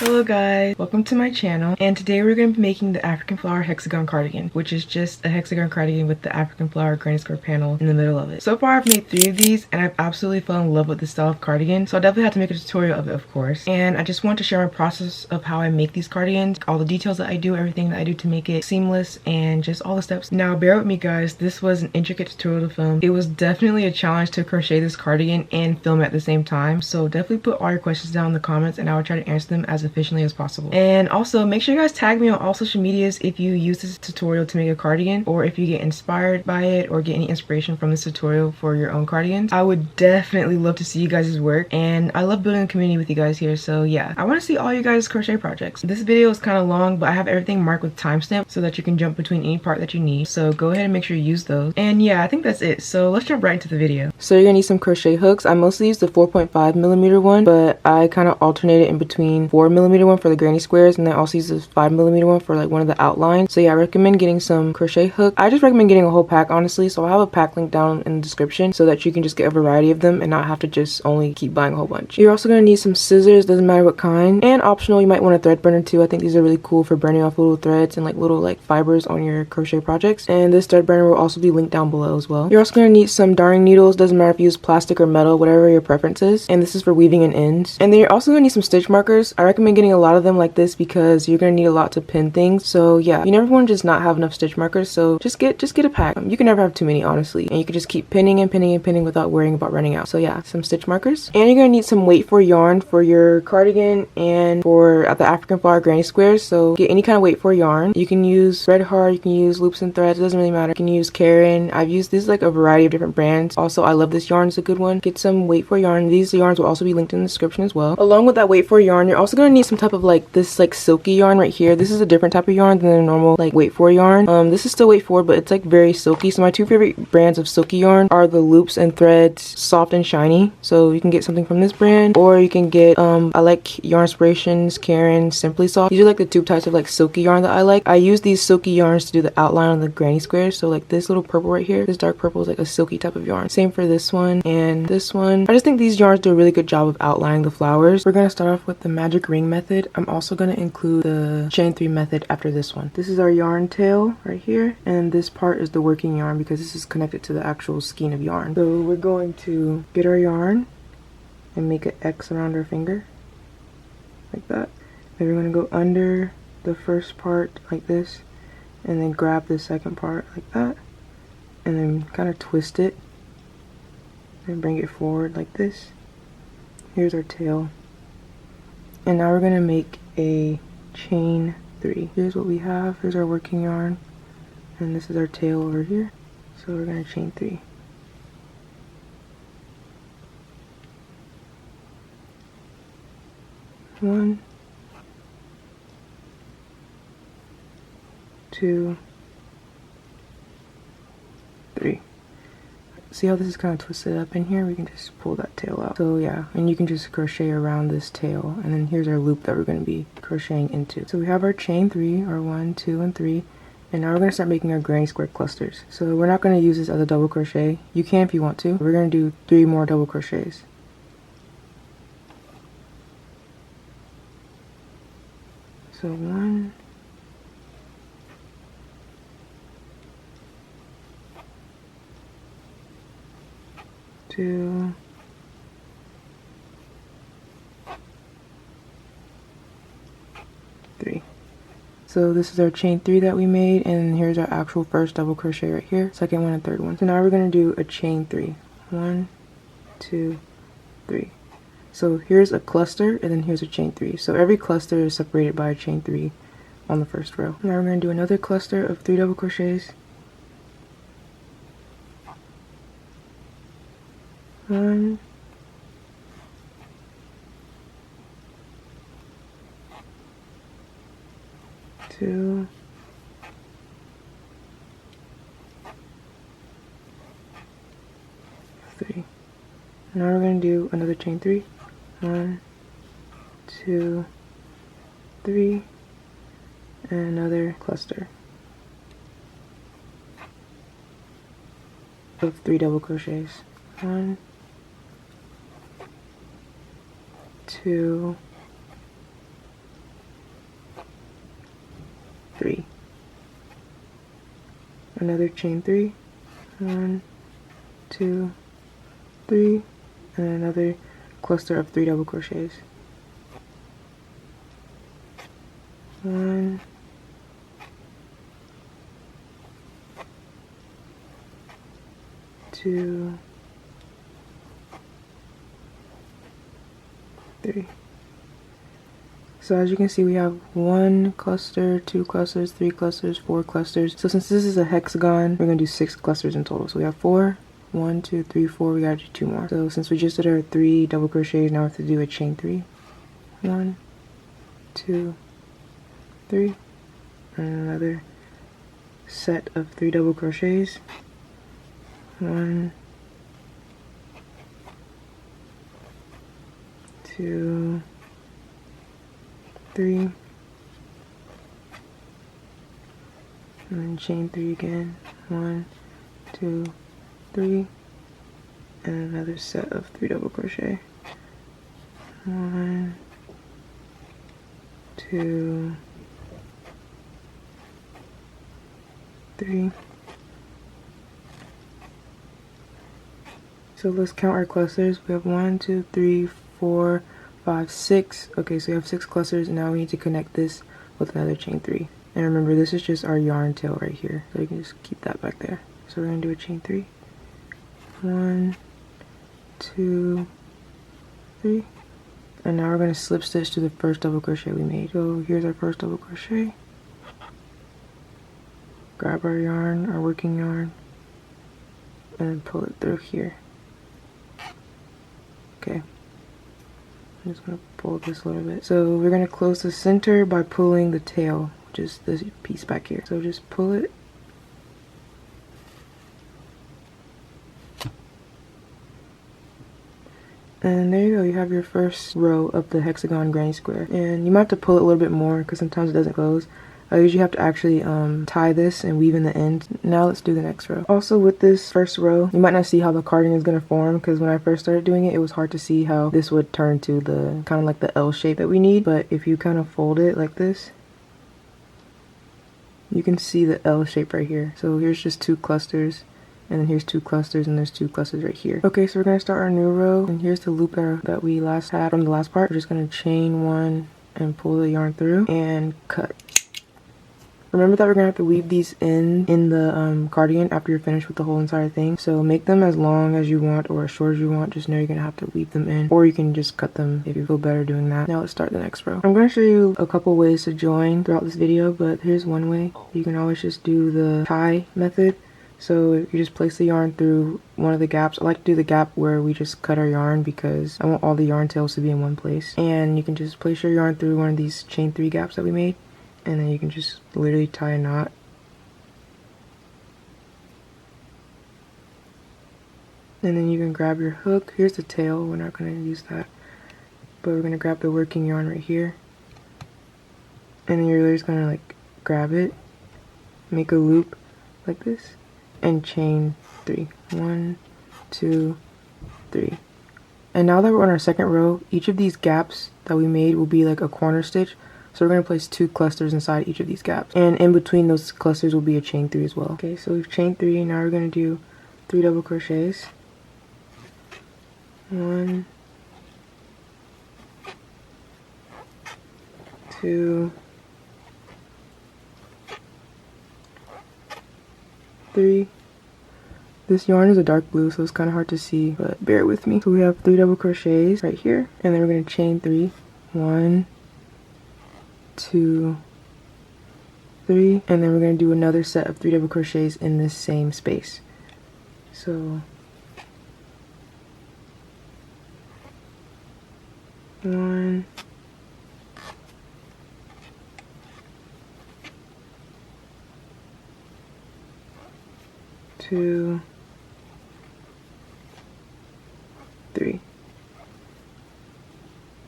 Hello guys, welcome to my channel, and today we're going to be making the African flower hexagon cardigan, which is just a hexagon cardigan with the African flower granny square panel in the middle of it. So far I've made 3 of these and I've absolutely fallen in love with this style of cardigan, so I definitely had to make a tutorial of it, of course. And I just want to share my process of how I make these cardigans, all the details that I do, everything that I do to make it seamless, and just all the steps. Now bear with me guys, this was an intricate tutorial to film. It was definitely a challenge to crochet this cardigan and film at the same time, so definitely put all your questions down in the comments and I will try to answer them as efficiently as possible. And also make sure you guys tag me on all social medias if you use this tutorial to make a cardigan, or if you get inspired by it or get any inspiration from this tutorial for your own cardigans. I would definitely love to see you guys' work, and I love building a community with you guys here, so yeah, I want to see all you guys' crochet projects. This video is kind of long, but I have everything marked with timestamp so that you can jump between any part that you need, so go ahead and make sure you use those. And yeah, I think that's it, so let's jump right into the video. So you're gonna need some crochet hooks. I mostly use the 4.5mm one, but I kind of alternate it in between 4mm one for the granny squares, and then I also use this 5mm one for like one of the outlines. So yeah, I recommend getting some crochet hook. I just recommend getting a whole pack, honestly, so I'll have a pack link down in the description so that you can just get a variety of them and not have to just only keep buying a whole bunch. You're also going to need some scissors, doesn't matter what kind, and optional you might want a thread burner too. I think these are really cool for burning off little threads and like little like fibers on your crochet projects, and this thread burner will also be linked down below as well. You're also going to need some darning needles, doesn't matter if you use plastic or metal, whatever your preference is, and this is for weaving in ends. And then you're also going to need some stitch markers. I recommend getting a lot of them like this because you're going to need a lot to pin things. So yeah, you never want to just not have enough stitch markers, so just get a pack. You can never have too many, honestly, and you can just keep pinning and pinning and pinning without worrying about running out. So yeah, some stitch markers. And you're going to need some 𝗦𝗃𝗄𝗏 yarn for your cardigan and for the African flower granny squares, so get any kind of 𝗦𝗃𝗄𝗏 yarn. You can use red heart, you can use loops and threads, it doesn't really matter. You can use Karen. I've used this like a variety of different brands. Also, I love this yarn, it's a good one. Get some 𝗦𝗃𝗄𝗏 yarn. These yarns will also be linked in the description as well. Along with that 𝗦𝗃𝗄𝗏 yarn, you're also going to need some type of like this like silky yarn right here. This is a different type of yarn than the normal like 𝗦𝗃𝗄𝗏 yarn. This is still 𝗦𝗃𝗄𝗏, but it's like very silky. So my 2 favorite brands of silky yarn are the loops and threads soft and shiny, so you can get something from this brand, or you can get I like Yarn Inspirations, Karen, Simply Soft. These are like the 2 types of like silky yarn that I like. I use these silky yarns to do the outline on the granny squares, so like this little purple right here, this dark purple is like a silky type of yarn. Same for this one and this one. I just think these yarns do a really good job of outlining the flowers. We're going to start off with the magic ring method. I'm also going to include the chain 3 method after this one. This is our yarn tail right here, and this part is the working yarn because this is connected to the actual skein of yarn. So we're going to get our yarn and make an X around our finger like that. Then we're going to go under the first part like this, and then grab the second part like that, and then kind of twist it and bring it forward like this. Here's our tail, and now we're going to make a chain 3. Here's what we have. Here's our working yarn, and this is our tail over here. So we're going to chain 3. One, 2, 3. See how this is kind of twisted up in here? We can just pull that tail out. So yeah, and you can just crochet around this tail, and then here's our loop that we're going to be crocheting into. So we have our chain 3, our 1, 2, and 3. And now we're going to start making our granny square clusters. So we're not going to use this as a double crochet. You can if you want to. We're going to do 3 more double crochets. So 1, 2, 3. So this is our chain 3 that we made, and here's our actual first double crochet right here, second one and third one. So now we're going to do a chain 3. 1, 2, 3. So here's a cluster, and then here's a chain 3. So every cluster is separated by a chain 3 on the first row. Now we're going to do another cluster of 3 double crochets. 1, 2, 3. Now we're going to do another chain 3. 1, 2, 3, and another cluster of 3 double crochets. 1, 2, another chain 3, 1, 2, 3, and another cluster of 3 double crochets. 1, 2, 3. So as you can see, we have 1 cluster, 2 clusters, 3 clusters, 4 clusters. So since this is a hexagon, we're going to do 6 clusters in total. So we have 4, 1, 2, 3, 4. We got to do 2 more. So since we just did our 3 double crochets, now we have to do a chain 3. 1, 2, 3, and another set of 3 double crochets. 1, 2, 3, and then chain 3 again. 1, 2, 3, and another set of 3 double crochet. 1, 2, 3. So let's count our clusters. We have 1, 2, 3, 4, 5, 6. Okay, so we have 6 clusters, and now we need to connect this with another chain 3. And remember, this is just our yarn tail right here, so you can just keep that back there. So we're going to do a chain 3. 1, 2, 3. And now we're going to slip stitch to the first double crochet we made. So here's our first double crochet. Grab our yarn, our working yarn, and then pull it through here. Okay. I'm just going to pull this a little bit. So we're going to close the center by pulling the tail, which is this piece back here. So just pull it. And there you go, you have your first row of the hexagon granny square. And you might have to pull it a little bit more because sometimes it doesn't close. I usually have to actually tie this and weave in the end. Now let's do the next row. Also with this first row, you might not see how the cardigan is going to form because when I first started doing it, it was hard to see how this would turn to the kind of like the L shape that we need. But if you kind of fold it like this, you can see the L shape right here. So here's just 2 clusters. And then here's 2 clusters, and there's 2 clusters right here. Okay, so we're going to start our new row. And here's the loop arrow that we last had from the last part. We're just going to chain 1 and pull the yarn through and cut. Remember that we're going to have to weave these in the cardigan after you're finished with the whole entire thing. So make them as long as you want or as short as you want. Just know you're going to have to weave them in. Or you can just cut them if you feel better doing that. Now let's start the next row. I'm going to show you a couple ways to join throughout this video, but here's one way. You can always just do the tie method. So you just place the yarn through one of the gaps. I like to do the gap where we just cut our yarn because I want all the yarn tails to be in one place. And you can just place your yarn through one of these chain 3 gaps that we made. And then you can just literally tie a knot. And then you can grab your hook. Here's the tail. We're not going to use that. But we're going to grab the working yarn right here. And then you're just going to like grab it. Make a loop like this. And chain 3. 1, 2, 3. And now that we're on our second row, each of these gaps that we made will be like a corner stitch. So we're going to place 2 clusters inside each of these gaps. And in between those clusters will be a chain 3 as well. Okay, so we've chained 3. Now we're going to do 3 double crochets. 1, 2, 3. This yarn is a dark blue, so it's kind of hard to see, but bear with me. So we have 3 double crochets right here, and then we're going to chain 3. 1, 2, 3, and then we're going to do another set of 3 double crochets in this same space. So 1, 2, 3.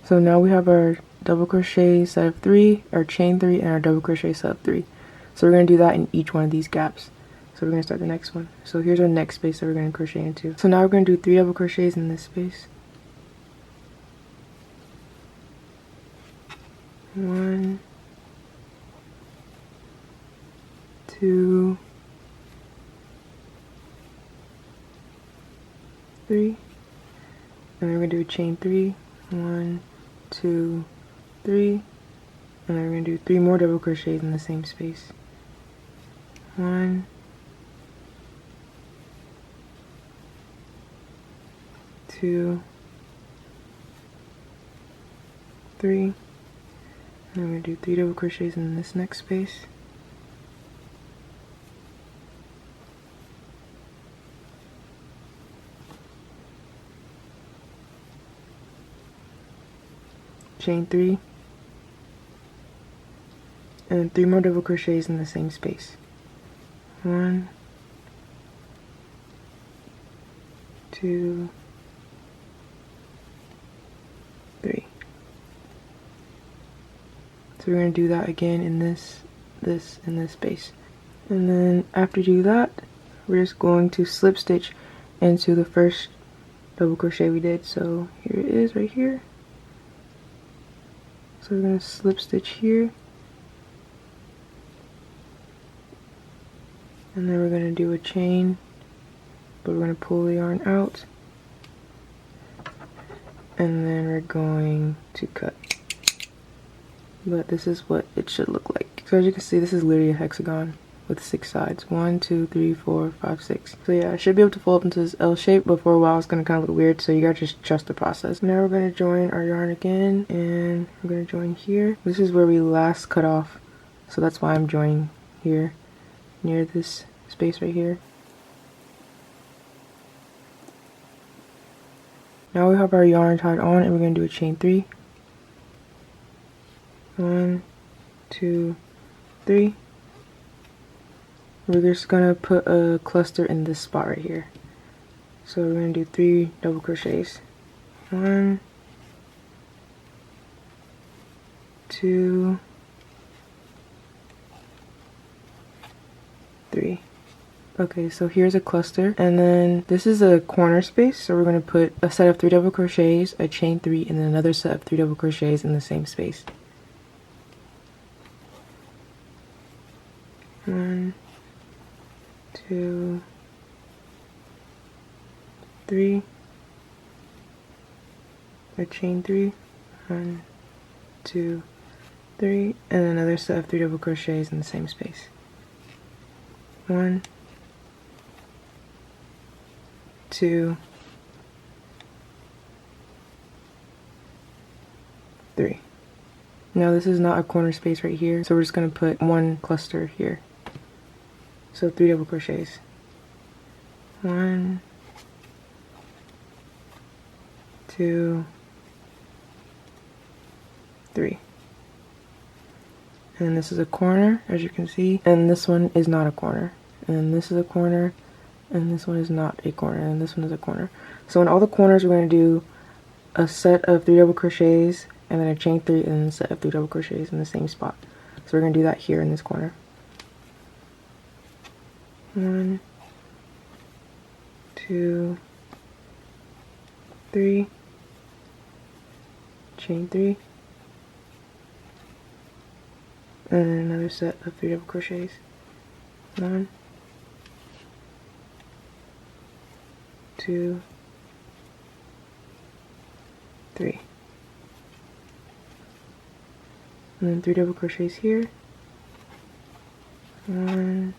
So now we have our double crochet set of 3, our chain 3, and our double crochet set of 3. So we're going to do that in each one of these gaps. So we're going to start the next one. So here's our next space that we're going to crochet into. So now we're going to do 3 double crochets in this space. 1, 2, 3, and then we're going to do a chain 3, 1, 2, 3, and then we're going to do 3 more double crochets in the same space. 1, 2, 3, and then we're going to do 3 double crochets in this next space. Chain 3, and then 3 more double crochets in the same space. 1, 2, 3. So we're going to do that again in this, and this space. And then after you do that, we're just going to slip stitch into the first double crochet we did. So here it is right here. So we're going to slip stitch here, and then we're going to do a chain, but we're going to pull the yarn out, and then we're going to cut. But this is what it should look like. So as you can see, this is literally a hexagon with 6 sides. 1, 2, 3, 4, 5, 6. So yeah, I should be able to fold up into this L shape, but for a while it's going to kind of look weird, so you gotta just trust the process. Now we're going to join our yarn again, and we're going to join here. This is where we last cut off, so that's why I'm joining here, near this space right here. Now we have our yarn tied on, and we're going to do a chain 3. 1, 2, 3. We're just gonna put a cluster in this spot right here. So we're gonna do 3 double crochets. 1, 2, 3. Okay, so here's a cluster, and then this is a corner space, so we're gonna put a set of 3 double crochets, a chain 3, and then another set of 3 double crochets in the same space. 1, 2, 3, a chain 3, 1, 2, 3, and another set of 3 double crochets in the same space. 1, 2, 3. Now this is not a corner space right here, so we're just going to put one cluster here. So 3 double crochets. 1, 2, 3. And this is a corner, as you can see, and this one is not a corner. And this is a corner, and this one is not a corner, and this one is a corner. So in all the corners, we're going to do a set of 3 double crochets, and then a chain 3, and then a set of 3 double crochets in the same spot. So we're going to do that here in this corner. 1, 2, 3, chain 3, and then another set of 3 double crochets. 1, 2, 3, and then 3 double crochets here. 1,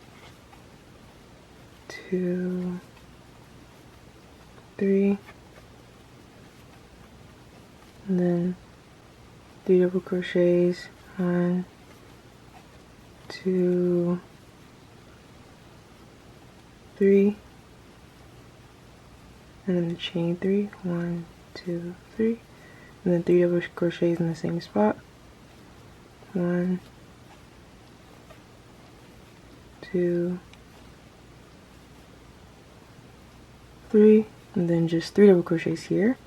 2, 3, and then 3 double crochets. 1, 2, 3, and then the chain 3. 1, 2, 3, and then 3 double crochets in the same spot. 1, 2, 3, and then just 3 double crochets here.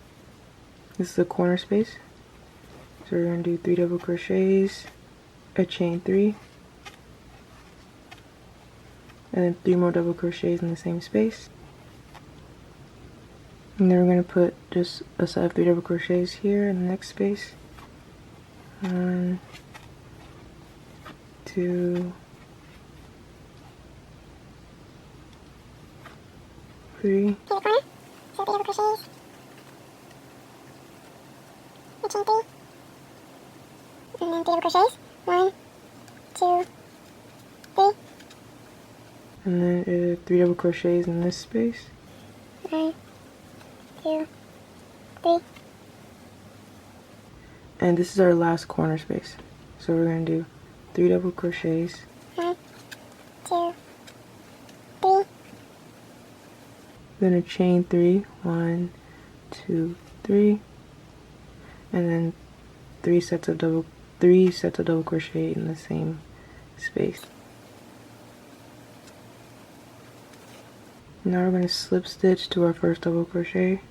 This is a corner space, so we're going to do 3 double crochets, a chain 3, and then 3 more double crochets in the same space. And then we're going to put just a set of 3 double crochets here in the next space. 1, 2, 3, So 3 double crochets, a chain 3, and then 3 double crochets, 1, 2, 3, and then 3 double crochets in this space, 1, 2, 3, and this is our last corner space. So we're going to do 3 double crochets, 1, 2, 3, then a chain 3, 1, 2, 3, and then 3 sets of double crochet in the same space. Now we're going to slip stitch to our first double crochet,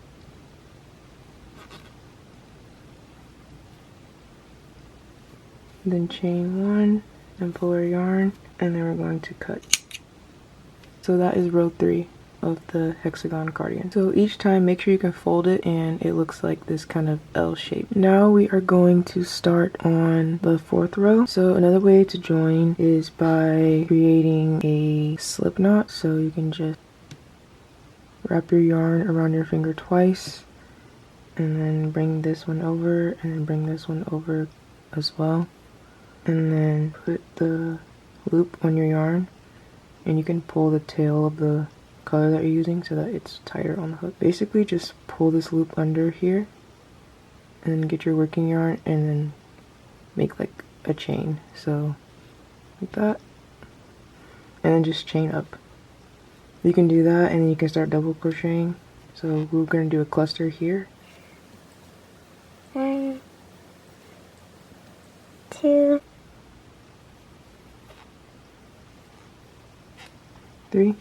then chain 1 and pull our yarn, and then we're going to cut. So that is row 3 of the hexagon cardigan. So each time make sure you can fold it and it looks like this kind of L shape. Now we are going to start on the 4th row. So another way to join is by creating a slip knot. So you can just wrap your yarn around your finger twice and then bring this one over and then bring this one over as well, and then put the loop on your yarn, and you can pull the tail of the color that you're using so that it's tighter on the hook. Basically just pull this loop under here and then get your working yarn and then make like a chain, so like that, and then just chain up. You can do that and then you can start double crocheting. So we're going to do a cluster here, 1, 2, 3, and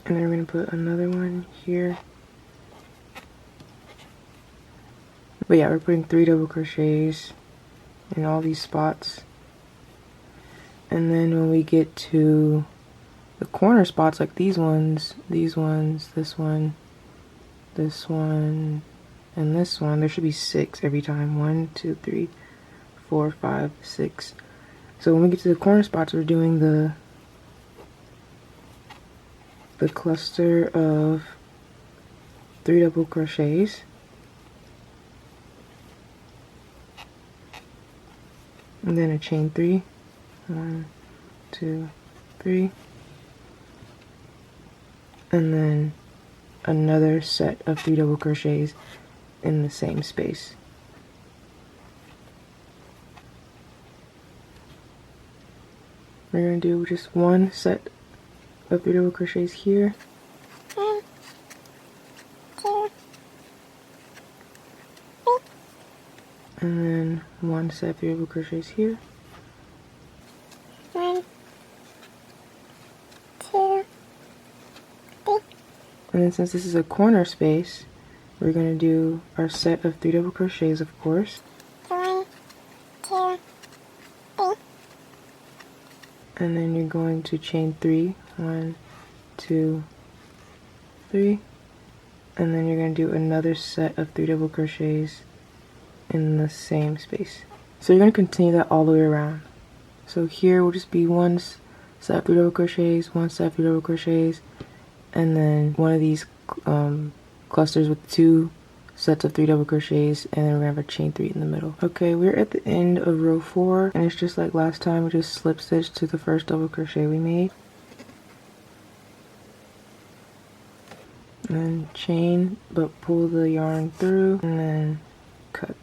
then we're going to put another one here. But yeah, we're putting 3 double crochets in all these spots, and then when we get to the corner spots like these ones, this one, this one, and this one, there should be 6 every time. 1, 2, 3, 4, 5, 6. So when we get to the corner spots, we're doing the cluster of 3 double crochets, and then a chain 3, 1, 2, 3, and then another set of 3 double crochets in the same space. We're going to do just one set of 3 double crochets here, 1, 2, 3, and then one set of 3 double crochets here, 1, 2, 3, and then since this is a corner space, we're going to do our set of 3 double crochets, of course, 1, 2, 3, and then you're going to chain 3, 1, 2, 3, and then you're going to do another set of 3 double crochets in the same space. So you're going to continue that all the way around. So here will just be one set of 3 double crochets, one set of 3 double crochets, and then one of these clusters with 2 sets of 3 double crochets, and then we're gonna have a chain 3 in the middle. Okay, we're at the end of row 4, and it's just like last time. We just slip stitch to the first double crochet we made, and then chain, but pull the yarn through, and then cut.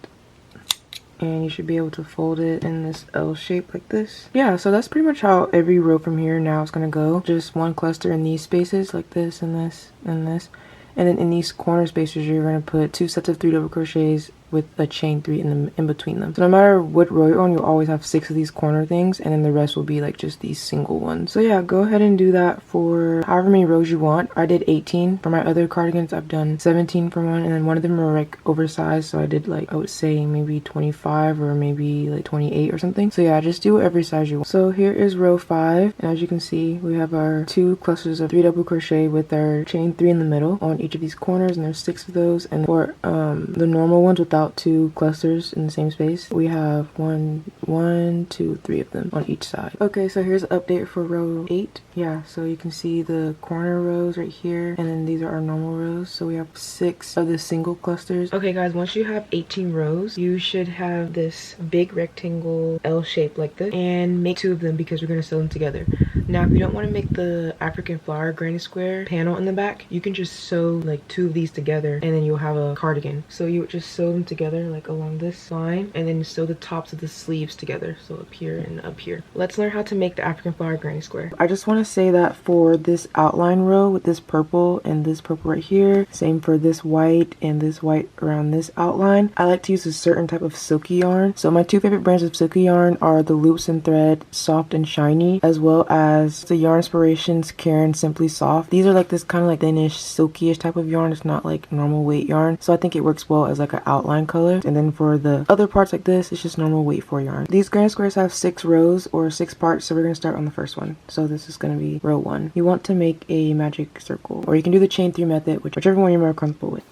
And you should be able to fold it in this L shape like this. Yeah, so that's pretty much how every row from here now is gonna go. Just one cluster in these spaces like this and this and this. And then in these corner spaces, you're going to put 2 sets of 3 double crochets with a chain 3 in between them. So no matter what row you're on, you'll always have 6 of these corner things, and then the rest will be like just these single ones. So yeah, go ahead and do that for however many rows you want. I did 18. For my other cardigans, I've done 17 for one, and then one of them were like oversized, so I did like, I would say maybe 25 or maybe like 28 or something. So yeah, just do whatever size you want. So here is row 5, and as you can see, we have our 2 clusters of 3 double crochet with our chain 3 in the middle on each of these corners, and there's 6 of those. And for the normal ones without out 2 clusters in the same space. We have 1, 2, 3 of them on each side. Okay, so here's an update for row 8. Yeah, so you can see the corner rows right here, and then these are our normal rows. So we have 6 of the single clusters. Okay guys, once you have 18 rows, you should have this big rectangle L shape like this, and make 2 of them because we're going to sew them together. Now if you don't want to make the African flower granny square panel in the back, you can just sew like 2 of these together and then you'll have a cardigan. So you would just sew them together like along this line, and then sew the tops of the sleeves together, so up here and up here. Let's learn how to make the African flower granny square. I just want to say that for this outline row with this purple and this purple right here, same for this white and this white around this outline, I like to use a certain type of silky yarn. So my 2 favorite brands of silky yarn are the Loops and Thread Soft and Shiny, as well as the Yarn Inspirations Caron Simply Soft. These are like this kind of like thinnish silky-ish type of yarn. It's not like normal weight yarn, so I think it works well as like an outline color. And then for the other parts like this, it's just normal weight 4 yarn. These granny squares have 6 rows or 6 parts, so we're going to start on the first one. So this is going to be row 1. You want to make a magic circle, or you can do the chain 3 method, whichever one you're more comfortable with.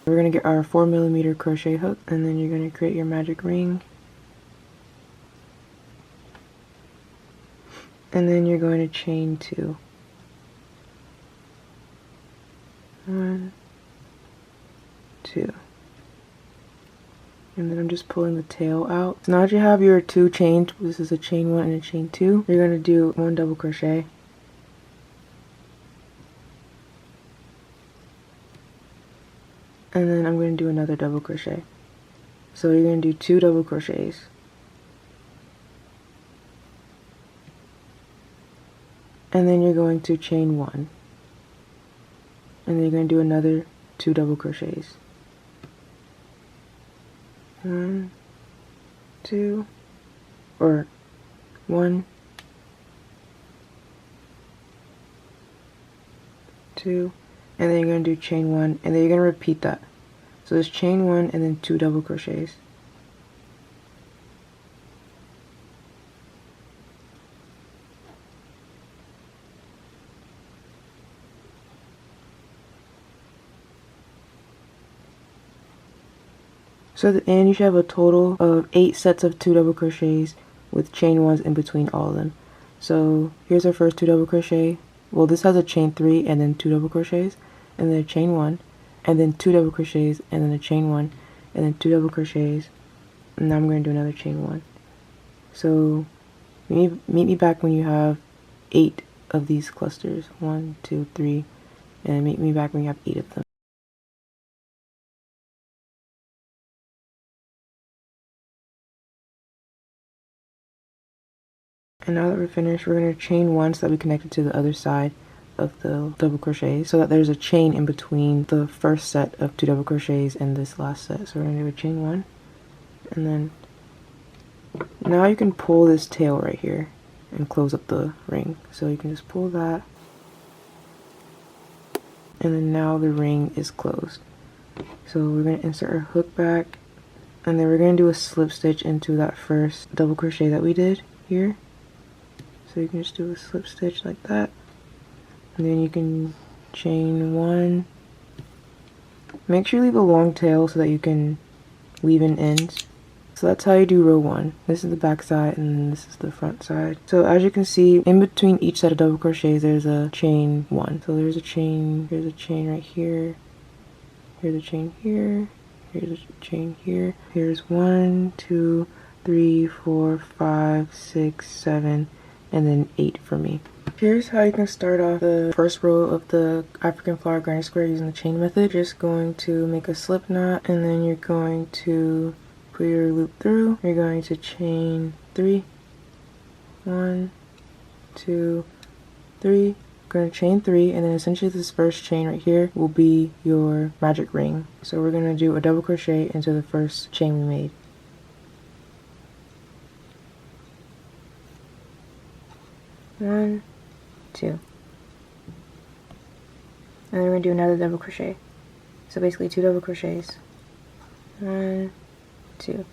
We're going to get our 4mm crochet hook, and then you're going to create your magic ring. And then you're going to chain 2. 1, 2. And then I'm just pulling the tail out. So now that you have your 2 chains, this is a chain 1 and a chain 2, you're going to do 1 double crochet. And then I'm going to do another double crochet. So you're going to do 2 double crochets. And then you're going to chain 1. And then you're going to do another 2 double crochets. 1, 2, or 1, 2, and then you're going to do chain 1, and then you're going to repeat that. So it's chain 1 and then 2 double crochets. So at the end you should have a total of 8 sets of 2 double crochets with chain 1s in between all of them. So here's our first 2 double crochet. Well, this has a chain 3 and then 2 double crochets, and then a chain 1, and then 2 double crochets, and then a chain 1, and then 2 double crochets, and now I'm going to do another chain 1. So meet me back when you have 8 of these clusters. 1, 2, 3, and meet me back when you have 8 of them. And now that we're finished, we're going to chain 1 so that we connect it to the other side of the double crochet, so that there's a chain in between the first set of 2 double crochets and this last set. So we're going to do a chain 1, and then now you can pull this tail right here and close up the ring. So you can just pull that, and then now the ring is closed. So we're going to insert our hook back, and then we're going to do a slip stitch into that first double crochet that we did here. So you can just do a slip stitch like that, and then you can chain 1. Make sure you leave a long tail so that you can weave in ends. So that's how you do row 1. This is the back side, and then this is the front side. So as you can see, in between each set of double crochets there's a chain 1. So there's a chain, here's a chain right here, here's a chain here, here's a chain here, here's 1, 2, 3, 4, 5, 6, 7, and then 8 for me. Here's how you can start off the first row of the African flower granny square using the chain method. Just going to make a slip knot, and then you're going to put your loop through. You're going to chain 3, 1, 2, 3. You're going to chain 3, and then essentially this first chain right here will be your magic ring. So we're going to do a double crochet into the first chain we made. 1, 2, and then we're going to do another double crochet. So basically 2 double crochets. 1, 2.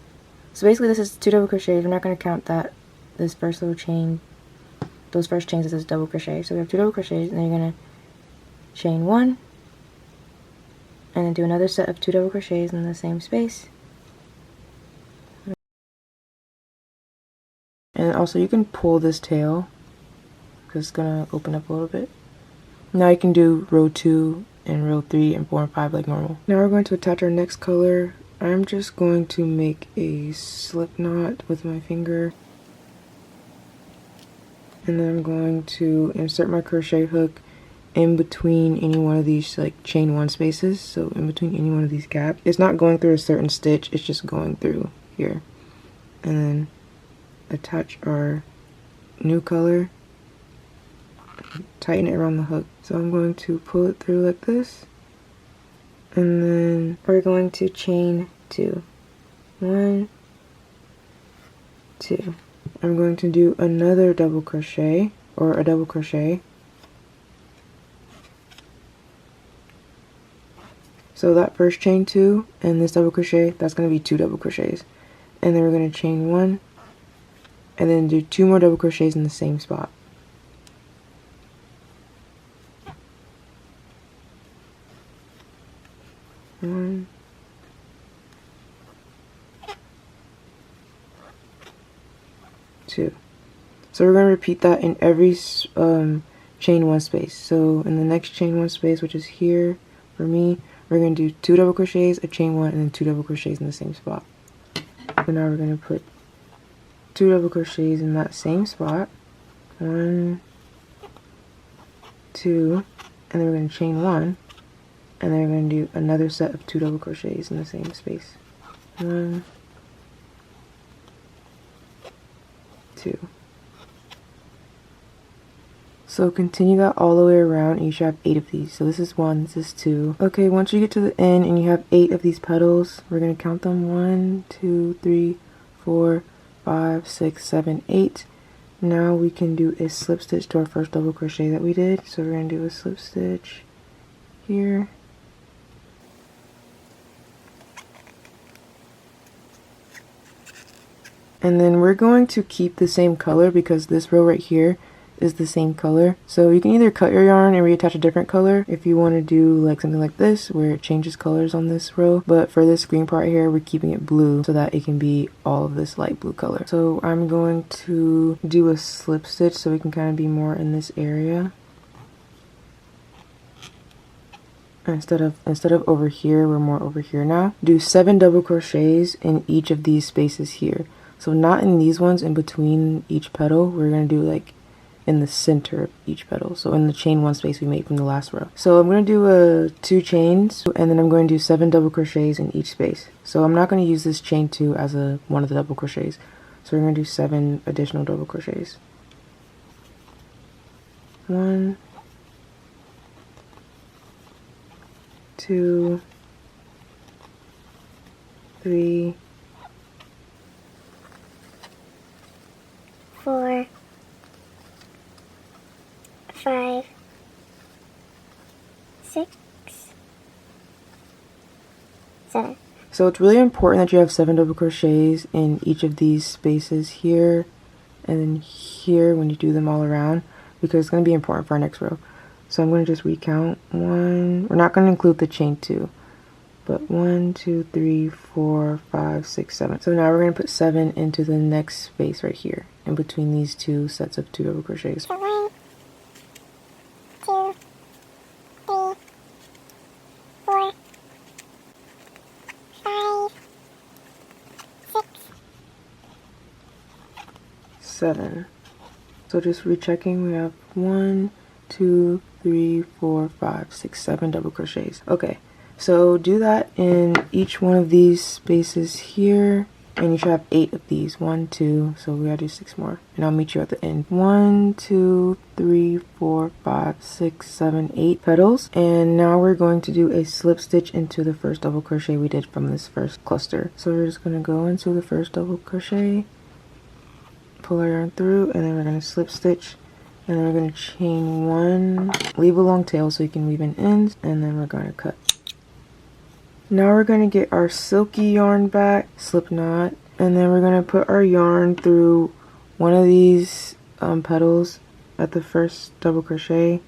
So basically this is 2 double crochets. We're not going to count that this first little chain, those first chains as double crochet. So we have 2 double crochets, and then you're going to chain 1, and then do another set of 2 double crochets in the same space. And also you can pull this tail because it's gonna open up a little bit. Now you can do row 2 and row 3 and 4 and 5 like normal. Now we're going to attach our next color. I'm just going to make a slip knot with my finger. And then I'm going to insert my crochet hook in between any one of these like chain 1 spaces. So in between any one of these gaps. It's not going through a certain stitch, it's just going through here. And then attach our new color. Tighten it around the hook. So I'm going to pull it through like this. And then we're going to chain 2. 1, 2. I'm going to do another double crochet or a double crochet. So that first chain 2 and this double crochet, that's going to be 2 double crochets. And then we're going to chain 1 and then do 2 more double crochets in the same spot. One, two. So we're going to repeat that in every chain 1 space. So in the next chain 1 space, which is here for me, we're going to do 2 double crochets, a chain 1, and then 2 double crochets in the same spot. So now we're going to put 2 double crochets in that same spot. 1, 2, and then we're going to chain 1. And then we're going to do another set of 2 double crochets in the same space. 1, 2. So continue that all the way around, and you should have 8 of these. So this is 1, this is 2. Okay, once you get to the end and you have 8 of these petals, we're going to count them 1, 2, 3, 4, 5, 6, 7, 8. Now we can do a slip stitch to our first double crochet that we did. So we're going to do a slip stitch here. And then we're going to keep the same color because this row right here is the same color. So you can either cut your yarn and reattach a different color if you want to do like something like this where it changes colors on this row. But for this green part here, we're keeping it blue so that it can be all of this light blue color. So I'm going to do a slip stitch so we can kind of be more in this area. Instead of over here, we're more over here now. Do 7 double crochets in each of these spaces here. So not in these ones in between each petal, we're going to do like in the center of each petal. So in the chain 1 space we made from the last row. So I'm going to do 2 chains and then I'm going to do 7 double crochets in each space. So I'm not going to use this chain 2 as one of the double crochets. So we're going to do 7 additional double crochets. 1, 2, 3, 4, 5, 6, 7. So it's really important that you have 7 double crochets in each of these spaces here and then here when you do them all around, because it's going to be important for our next row. So I'm going to just recount 1. We're not going to include the chain 2, but 1, 2, 3, 4, 5, 6, 7. So now we're going to put 7 into the next space right here in between these 2 sets of 2 double crochets. So 1, 2, 3, 4, 5, 6, 7. So just rechecking, we have 1, 2, 3, 4, 5, 6, 7 double crochets. Okay, so do that in each one of these spaces here, and you should have 8 of these. 1, 2, so we gotta do 6 more, and I'll meet you at the end. 1, 2, 3, 4, 5, 6, 7, 8 petals, and now we're going to do a slip stitch into the first double crochet we did from this first cluster. So we're just gonna go into the first double crochet, pull our yarn through, and then we're gonna slip stitch. And then we're going to chain 1, leave a long tail so you can weave in ends, and then we're going to cut. Now we're going to get our silky yarn back, slip knot, and then we're going to put our yarn through one of these petals at the first double crochet,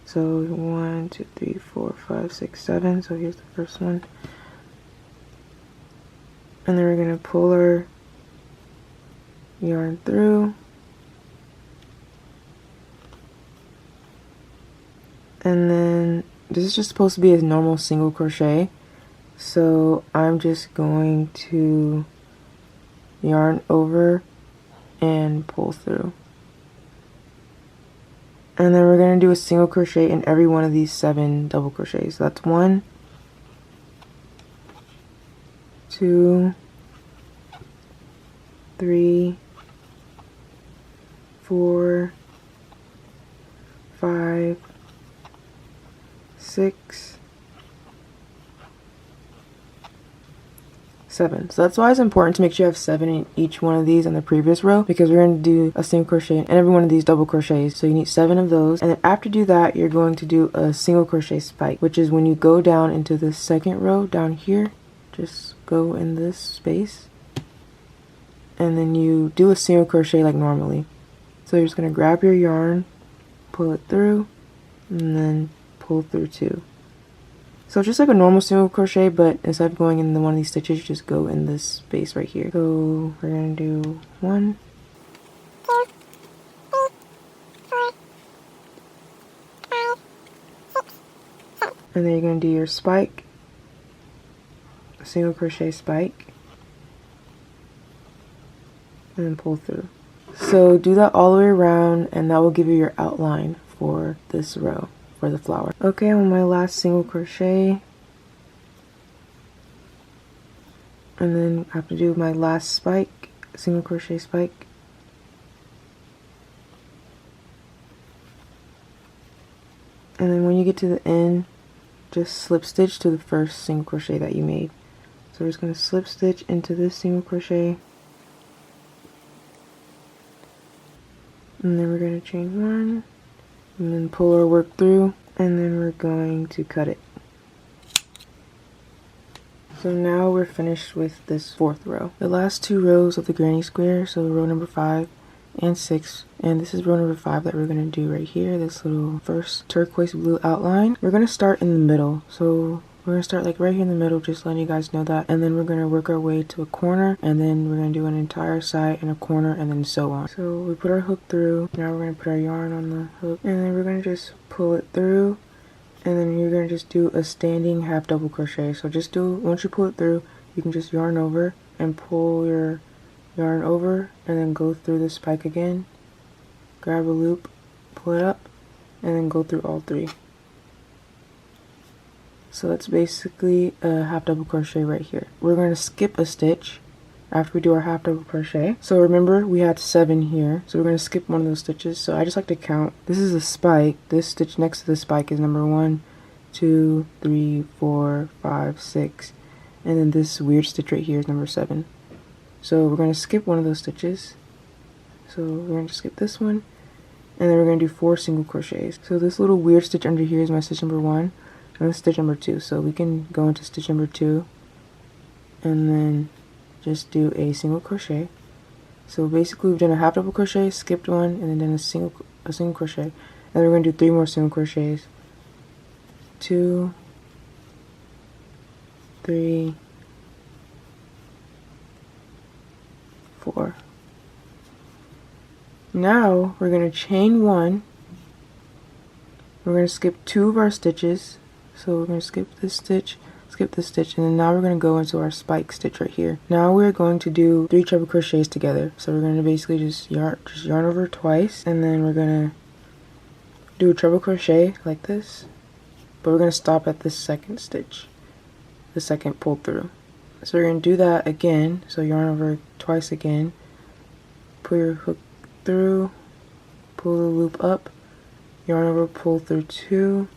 So 1, 2, 3, 4, 5, 6, 7. So here's the first one. And then we're going to pull our yarn through. And then this is just supposed to be a normal single crochet. So I'm just going to yarn over and pull through. And then we're going to do a single crochet in every one of these 7 double crochets. So that's 1, 2, 3, 4, 5, 6, 7. So that's why it's important to make sure you have 7 in each one of these on the previous row, because we're going to do a single crochet in every one of these double crochets. So you need 7 of those, and then after you do that, you're going to do a single crochet spike, which is when you go down into the second row down here, just go in this space, and then you do a single crochet like normally. So you're just going to grab your yarn, pull it through, and then pull through 2. So just like a normal single crochet, but instead of going in one of these stitches, you just go in this space right here. So we're going to do 1, 2, 3, 4, 5, 6, 7. and then you're going to do your spike, single crochet spike, and then pull through. So do that all the way around, and that will give you your outline for this row for the flower. Okay, I'm on my last single crochet, and then I have to do my last spike, single crochet spike, and then when you get to the end, just slip stitch to the first single crochet that you made. So we're just going to slip stitch into this single crochet, and then we're going to chain 1, and then pull our work through, and then we're going to cut it. So now we're finished with this 4th row. The last 2 rows of the granny square, so row number 5 and 6, and this is row number 5 that we're going to do right here, this little first turquoise blue outline. We're going to start in the middle, so we're going to start like right here in the middle, just letting you guys know that, and then we're going to work our way to a corner, and then we're going to do an entire side and a corner, and then so on. So we put our hook through, now we're going to put our yarn on the hook, and then we're going to just pull it through, and then you're going to just do a standing half double crochet. So just do, once you pull it through, you can just yarn over and pull your yarn over, and then go through the spike again, grab a loop, pull it up, and then go through all 3. So that's basically a half double crochet right here. We're going to skip a stitch after we do our half double crochet. So remember, we had 7 here, so we're going to skip one of those stitches. So I just like to count. This is a spike. This stitch next to the spike is number 1, 2, 3, 4, 5, 6, and then this weird stitch right here is number 7. So we're going to skip one of those stitches. So we're going to skip this one, and then we're going to do 4 single crochets. So this little weird stitch under here is my stitch number 1, and this stitch number 2. So we can go into stitch number 2, and then just do a single crochet. So basically we've done a half double crochet, skipped one, and then done a single crochet, and then we're going to do 3 more single crochets. 2, 3, 4. Now we're going to chain 1. We're going to skip 2 of our stitches. So we're going to skip this stitch, and then now we're going to go into our spike stitch right here. Now we're going to do 3 treble crochets together. So we're going to basically just yarn over twice, and then we're going to do a treble crochet like this, but we're going to stop at this second stitch, the second pull through. So we're going to do that again, so yarn over twice again, pull your hook through, pull the loop up, yarn over, pull through 2,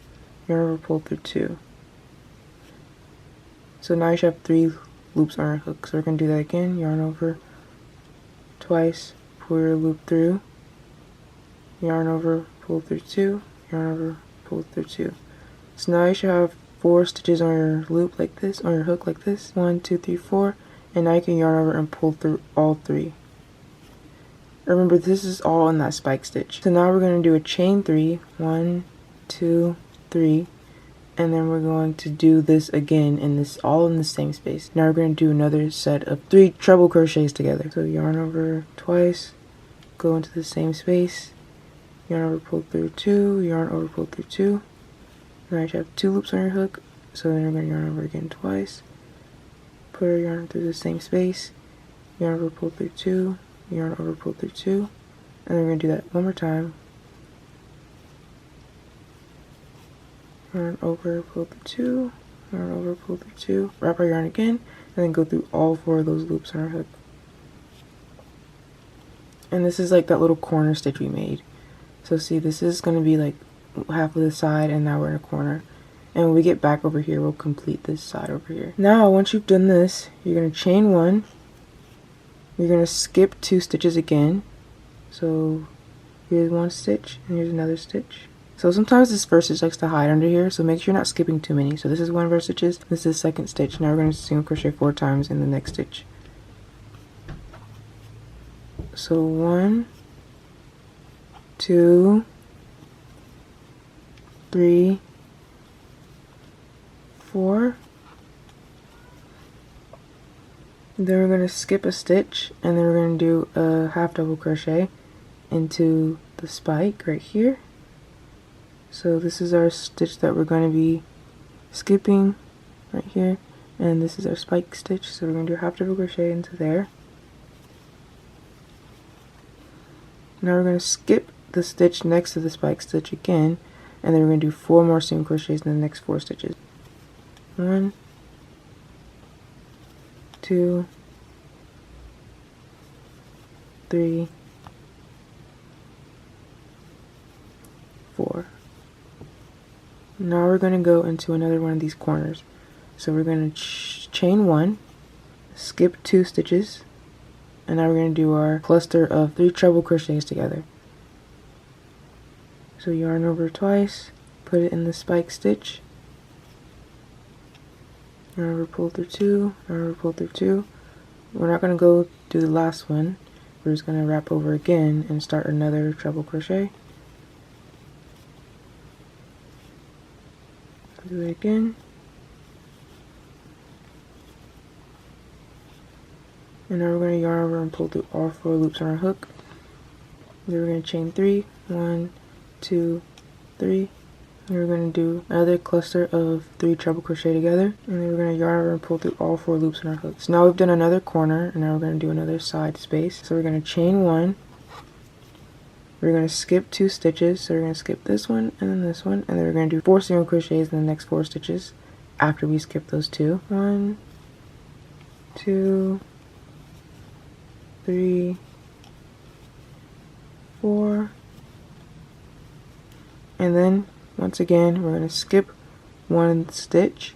yarn over, pull through 2. So now you should have 3 loops on our hook. So we're going to do that again, yarn over twice, pull your loop through, yarn over, pull through 2, yarn over, pull through 2. So now you should have 4 stitches on your loop like this, on your hook like this, 1, 2, 3, 4, and now you can yarn over and pull through all 3. Remember, this is all in that spike stitch. So now we're going to do a chain 3, 1, 2, 3, and then we're going to do this again in this, all in the same space. Now we're going to do another set of 3 treble crochets together. So yarn over twice, go into the same space, yarn over, pull through 2, yarn over, pull through 2. Now you have 2 loops on your hook, so then we're going to yarn over again twice, put our yarn through the same space, yarn over, pull through 2, yarn over, pull through 2, and then we're going to do that one more time. Yarn over, pull through 2, yarn over, pull through 2, wrap our yarn again, and then go through all 4 of those loops on our hook. And this is like that little corner stitch we made. So see, this is going to be like half of the side, and now we're in a corner. And when we get back over here, we'll complete this side over here. Now, once you've done this, you're going to chain 1. You're going to skip 2 stitches again. So here's 1 stitch, and here's another stitch. So sometimes this first stitch likes to hide under here, so make sure you're not skipping too many. So this is 1 of our stitches, this is the 2nd stitch. Now we're going to single crochet 4 times in the next stitch. So 1, 2, 3, 4. Then we're going to skip a stitch, and then we're going to do a half double crochet into the spike right here. So this is our stitch that we're going to be skipping right here, and this is our spike stitch, so we're going to do a half double crochet into there. Now we're going to skip the stitch next to the spike stitch again, and then we're going to do 4 more single crochets in the next 4 stitches. 1, 2, 3, 4. Now we're going to go into another one of these corners. So we're going to chain 1, skip 2 stitches, and now we're going to do our cluster of 3 treble crochets together. So yarn over twice, put it in the spike stitch, yarn over, pull through 2, yarn over, pull through 2. We're not going to go do the last one. We're just going to wrap over again and start another treble crochet. Do it again. And now we're going to yarn over and pull through all 4 loops on our hook. Then we're going to chain 3, 1, 2, 3. And we're going to do another cluster of 3 treble crochet together. And then we're going to yarn over and pull through all 4 loops on our hook. So now we've done another corner, and now we're going to do another side space. So we're going to chain 1. We're going to skip 2 stitches, so we're going to skip this one and then this one, and then we're going to do 4 single crochets in the next 4 stitches after we skip those 2. 1, 2, 3, 4, and then once again we're going to skip 1 stitch,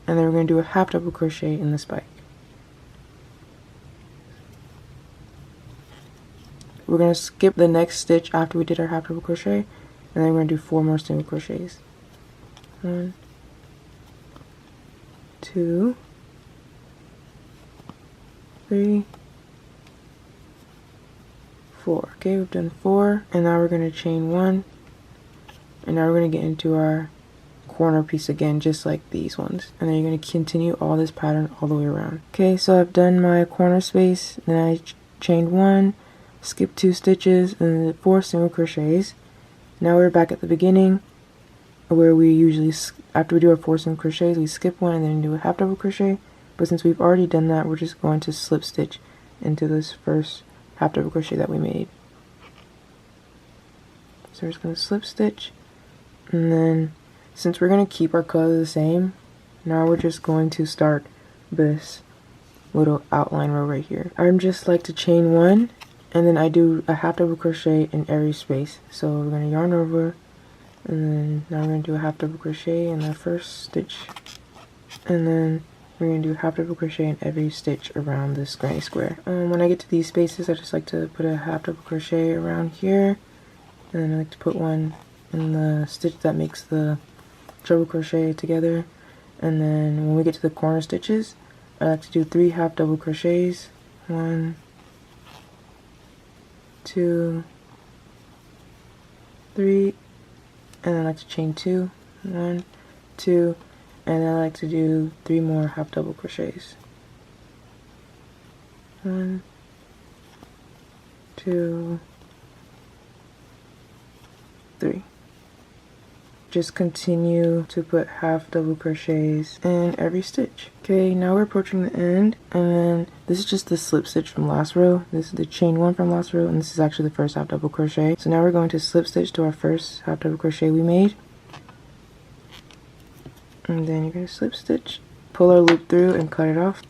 and then we're going to do a half double crochet in the spike. We're going to skip the next stitch after we did our half double crochet, and then we're going to do 4 more single crochets. 1, 2, 3, 4. Okay, we've done 4, and now we're going to chain 1, and now we're going to get into our corner piece again, just like these ones, and then you're going to continue all this pattern all the way around. Okay, so I've done my corner space, then I chained 1, skip 2 stitches, and then 4 single crochets. Now we're back at the beginning, where we usually, after we do our 4 single crochets, we skip 1 and then do a half double crochet. But since we've already done that, we're just going to slip stitch into this first half double crochet that we made. So we're just going to slip stitch, and then since we're going to keep our color the same, now we're just going to start this little outline row right here. I'm just like to chain 1, and then I do a half double crochet in every space. So we're going to yarn over, and then now we're going to do a half double crochet in the first stitch, and then we're going to do a half double crochet in every stitch around this granny square. When I get to these spaces, I just like to put a half double crochet around here, and then I like to put one in the stitch that makes the treble crochet together. And then when we get to the corner stitches, I like to do 3 half double crochets. 1, 2, 3, and then I like to chain 2, 1, 2, and then I like to do 3 more half double crochets. 1, 2, 3. Just continue to put half double crochets in every stitch. Okay, now we're approaching the end, and then this is just the slip stitch from last row. This is the chain 1 from last row, and this is actually the first half double crochet. So now we're going to slip stitch to our first half double crochet we made, and then you're going to slip stitch, pull our loop through, and cut it off.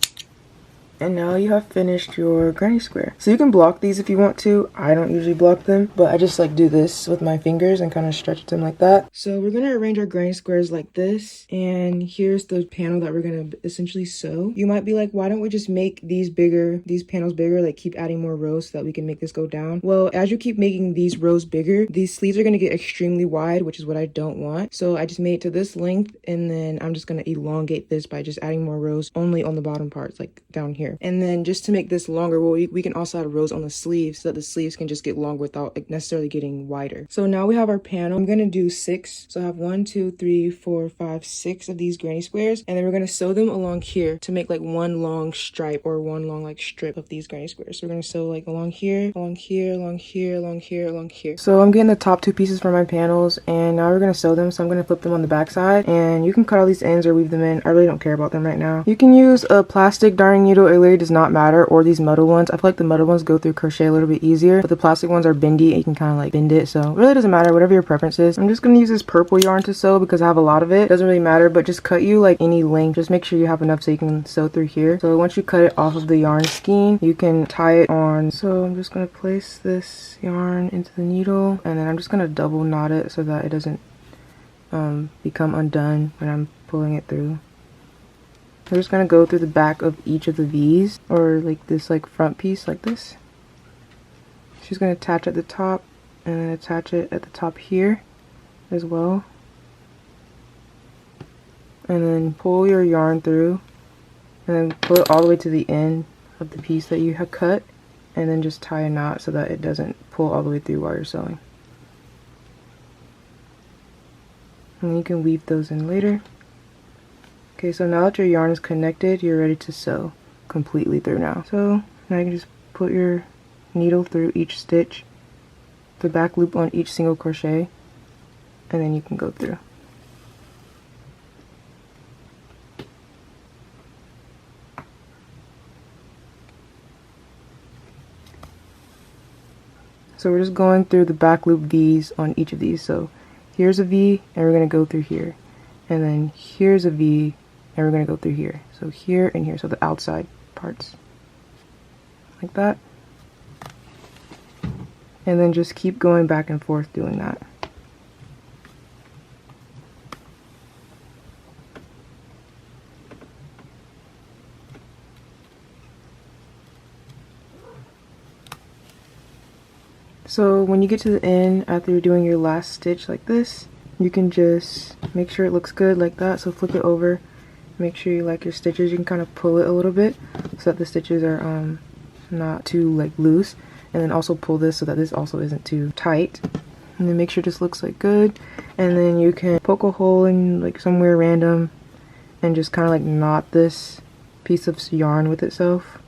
And now you have finished your granny square. So you can block these if you want to. I don't usually block them, but I just like do this with my fingers and kind of stretch them like that. So we're gonna arrange our granny squares like this, and here's the panel that we're gonna essentially sew. You might be like, why don't we just make these bigger, these panels bigger, like keep adding more rows so that we can make this go down? Well, as you keep making these rows bigger, these sleeves are gonna get extremely wide, which is what I don't want. So I just made it to this length, and then I'm just gonna elongate this by just adding more rows only on the bottom parts, like down here. And then just to make this longer, well, we can also add rows on the sleeves so that the sleeves can just get longer without necessarily getting wider. So now we have our panel. I'm gonna do 6. So I have 1, 2, 3, 4, 5, 6 of these granny squares, and then we're gonna sew them along here to make like one long stripe or one long like strip of these granny squares. So we're gonna sew like along here, along here, along here, along here, along here. So I'm getting the top 2 pieces for my panels, and now we're gonna sew them. So I'm gonna flip them on the back side, and you can cut all these ends or weave them in. I really don't care about them right now. You can use a plastic darning needle. It really does not matter, or these metal ones. I feel like the metal ones go through crochet a little bit easier, but the plastic ones are bendy and you can kind of like bend it, so it really doesn't matter, whatever your preference is. I'm just gonna use this purple yarn to sew because I have a lot of it. It doesn't really matter, but just cut you like any length. Just make sure you have enough so you can sew through here. So once you cut it off of the yarn skein, you can tie it on. So I'm just gonna place this yarn into the needle, and then I'm just gonna double knot it so that it doesn't become undone when I'm pulling it through. We're just gonna go through the back of each of the V's, or like this like front piece like this. She's gonna attach at the top and then attach it at the top here as well. And then pull your yarn through and then pull it all the way to the end of the piece that you have cut, and then just tie a knot so that it doesn't pull all the way through while you're sewing. And then you can weave those in later. Okay, so now that your yarn is connected, you're ready to sew completely through now. So now you can just put your needle through each stitch, the back loop on each single crochet, and then you can go through. So we're just going through the back loop V's on each of these. So here's a V, and we're going to go through here. And then here's a V, and we're going to go through here. So here and here, so the outside parts. Like that. And then just keep going back and forth doing that. So when you get to the end, after you're doing your last stitch like this, you can just make sure it looks good like that. So flip it over, make sure you like your stitches. You can kind of pull it a little bit so that the stitches are not too like loose, and then also pull this so that this also isn't too tight, and then make sure this looks like good. And then you can poke a hole in like somewhere random and just kind of like knot this piece of yarn with itself.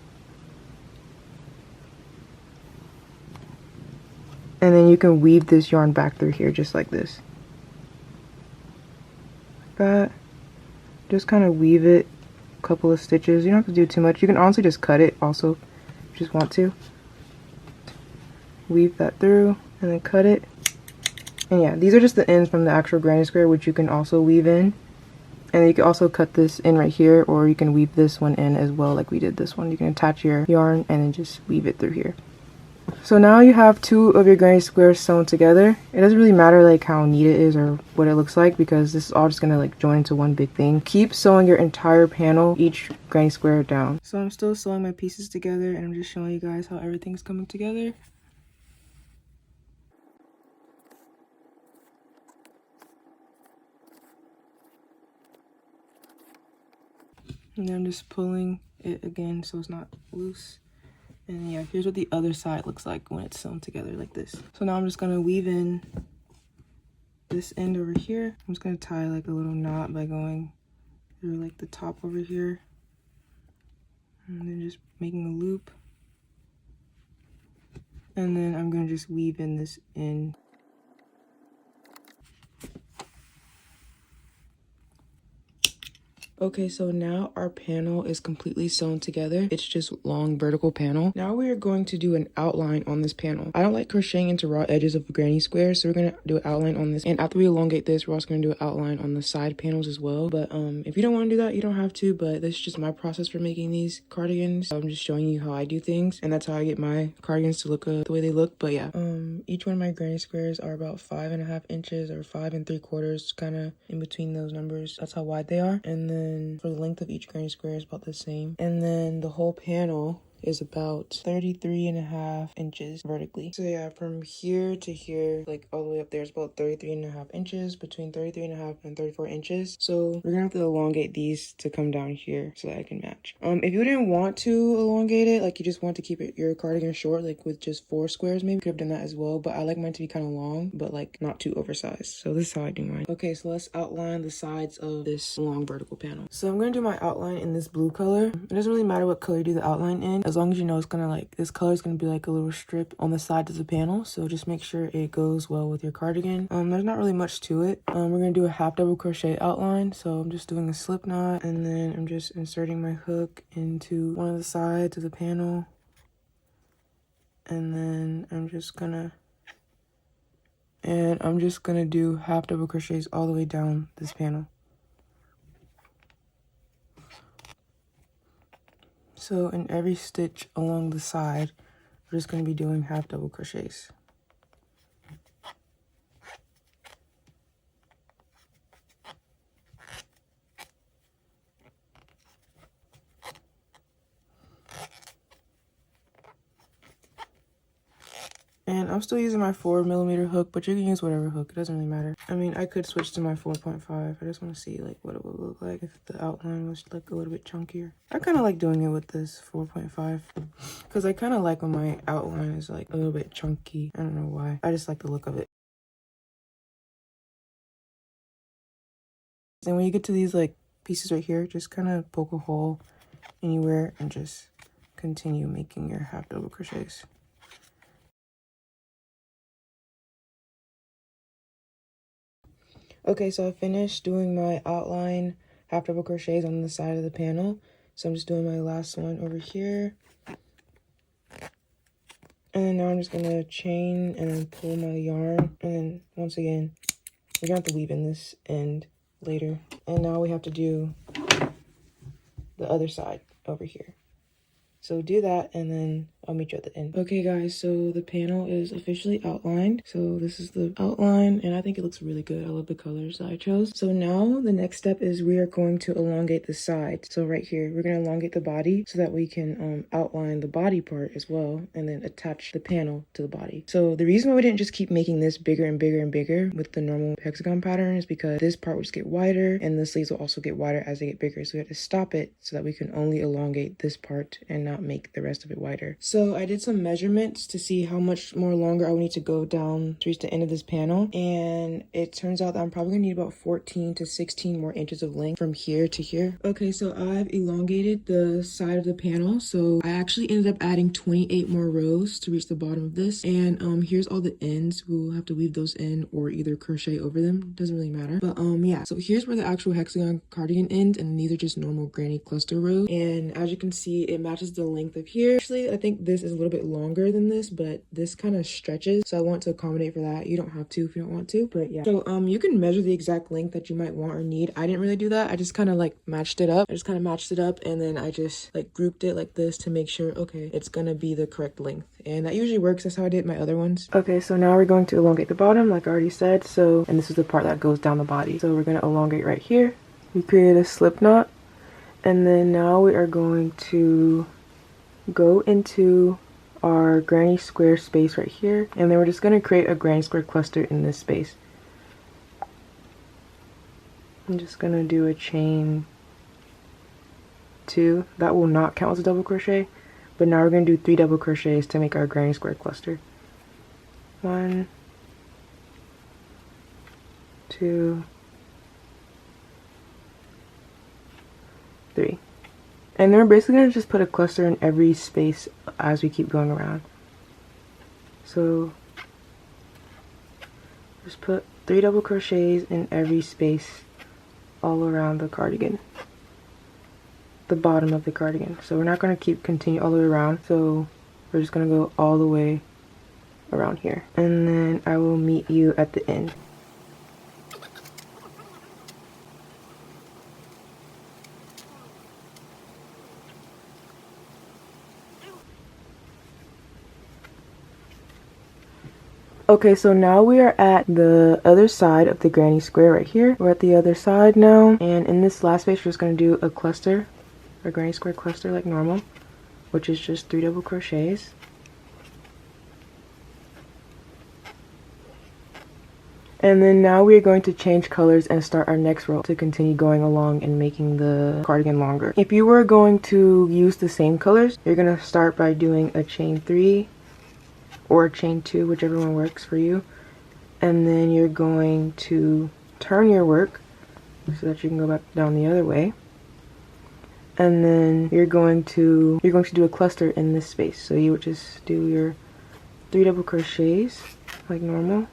And then you can weave this yarn back through here just like this. Like that. Just kind of weave it a couple of stitches. You don't have to do too much. You can honestly just cut it also if you just want to. Weave that through and then cut it. And yeah, these are just the ends from the actual granny square, which you can also weave in. And you can also cut this in right here, or you can weave this one in as well like we did this one. You can attach your yarn and then just weave it through here. So now you have 2 of your granny squares sewn together. It doesn't really matter like how neat it is or what it looks like, because this is all just gonna like join into one big thing. Keep sewing your entire panel, each granny square down. So I'm still sewing my pieces together, and I'm just showing you guys how everything's coming together. And then I'm just pulling it again so it's not loose. And yeah, here's what the other side looks like when it's sewn together like this. So now I'm just gonna weave in this end over here. I'm just gonna tie like a little knot by going through like the top over here. And then just making a loop. And then I'm gonna just weave in this end. Okay, so now our panel is completely sewn together. It's just long vertical panel. Now we are going to do an outline on this panel. I don't like crocheting into raw edges of a granny square, so we're gonna do an outline on this. And after we elongate this, we're also gonna do an outline on the side panels as well. But if you don't want to do that, you don't have to. But this is just my process for making these cardigans. I'm just showing you how I do things, and that's how I get my cardigans to look the way they look. But yeah, each one of my granny squares are about 5.5 inches or 5 3/4, kind of in between those numbers. That's how wide they are. And then for the length of each granny square is about the same. And then the whole panel is about 33.5 inches vertically. So yeah, from here to here, like all the way up there is about 33.5 inches, between 33.5 and 34 inches. So we're gonna have to elongate these to come down here so that I can match. If you didn't want to elongate it, like you just want to keep your cardigan short, like with just 4 squares, maybe you could have done that as well. But I like mine to be kind of long, but like not too oversized. So this is how I do mine. Okay, so let's outline the sides of this long vertical panel. So I'm gonna do my outline in this blue color. It doesn't really matter what color you do the outline in, as long as you know it's gonna like, this color is gonna be like a little strip on the sides of the panel. So just make sure it goes well with your cardigan. There's not really much to it. We're gonna do a half double crochet outline. So I'm just doing a slip knot, and then I'm just inserting my hook into one of the sides of the panel. And then I'm just gonna do half double crochets all the way down this panel. So in every stitch along the side, we're just going to be doing half double crochets. And I'm still using my 4mm hook, but you can use whatever hook. It doesn't really matter. I mean, I could switch to my 4.5. I just want to see like what it would look like if the outline was like a little bit chunkier. I kind of like doing it with this 4.5 because I kind of like when my outline is like a little bit chunky. I don't know why. I just like the look of it. And when you get to these like pieces right here, just kind of poke a hole anywhere and just continue making your half double crochets. Okay, so I finished doing my outline half double crochets on the side of the panel. So I'm just doing my last one over here. And now I'm just gonna chain and then pull my yarn. And then once again, we're gonna have to weave in this end later. And now we have to do the other side over here. So do that, and then I'll meet you at the end. Okay guys, so the panel is officially outlined. So this is the outline, and I think it looks really good. I love the colors that I chose. So now the next step is we are going to elongate the sides. So right here, we're gonna elongate the body so that we can outline the body part as well, and then attach the panel to the body. So the reason why we didn't just keep making this bigger and bigger and bigger with the normal hexagon pattern is because this part will just get wider, and the sleeves will also get wider as they get bigger. So we have to stop it so that we can only elongate this part and not make the rest of it wider. So I did some measurements to see how much more longer I would need to go down to reach the end of this panel, and it turns out that I'm probably gonna need about 14 to 16 more inches of length from here to here. Okay, so I've elongated the side of the panel, so I actually ended up adding 28 more rows to reach the bottom of this. And here's all the ends. We'll have to weave those in or either crochet over them, doesn't really matter. But yeah, so here's where the actual hexagon cardigan ends, and these are just normal granny cluster rows. And as you can see, it matches the length of here. Actually, I think this is a little bit longer than this, but this kind of stretches, so I want to accommodate for that. You don't have to if you don't want to, but yeah. So you can measure the exact length that you might want or need. I didn't really do that. I just kind of like matched it up. And then I just like grouped it like this to make sure, okay, it's gonna be the correct length, and that usually works. That's how I did my other ones. Okay, so now we're going to elongate the bottom like I already said. So, and this is the part that goes down the body, so we're gonna elongate right here. We created a slip knot, and then now we are going to go into our granny square space right here, and then we're just going to create a granny square cluster in this space. I'm just going to do a chain 2. That will not count as a double crochet, but now we're going to do 3 double crochets to make our granny square cluster. 1, 2, 3. And then we're basically going to just put a cluster in every space as we keep going around. So just put 3 double crochets in every space all around the cardigan, the bottom of the cardigan. So we're not going to continue all the way around, so we're just going to go all the way around here, and then I will meet you at the end. Okay, so now we are at the other side of the granny square right here. We're at the other side now, and in this last space we're just going to do a cluster, a granny square cluster like normal, which is just 3 double crochets. And then now we are going to change colors and start our next row to continue going along and making the cardigan longer. If you were going to use the same colors, you're going to start by doing a chain 3 or a chain 2, whichever one works for you. And then you're going to turn your work so that you can go back down the other way. And then you're going to do a cluster in this space. So you would just do your 3 double crochets like normal.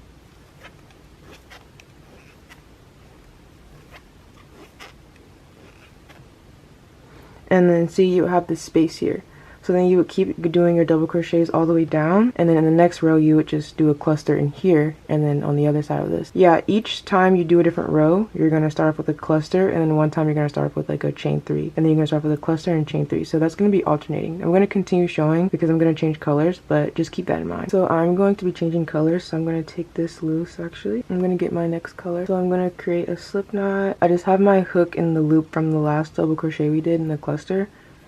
And then see, you have this space here. So then you would keep doing your double crochets all the way down, and then in the next row you would just do a cluster in here, and then on the other side of this. Yeah, each time you do a different row, you're going to start off with a cluster, and then one time you're going to start off with like a chain 3, and then you're going to start off with a cluster and chain 3. So that's going to be alternating. I'm going to continue showing because I'm going to change colors, but just keep that in mind. So I'm going to be changing colors, so I'm going to take this loose actually. I'm going to get my next color. So I'm going to create a slip knot. I just have my hook in the loop from the last double crochet we did in the cluster.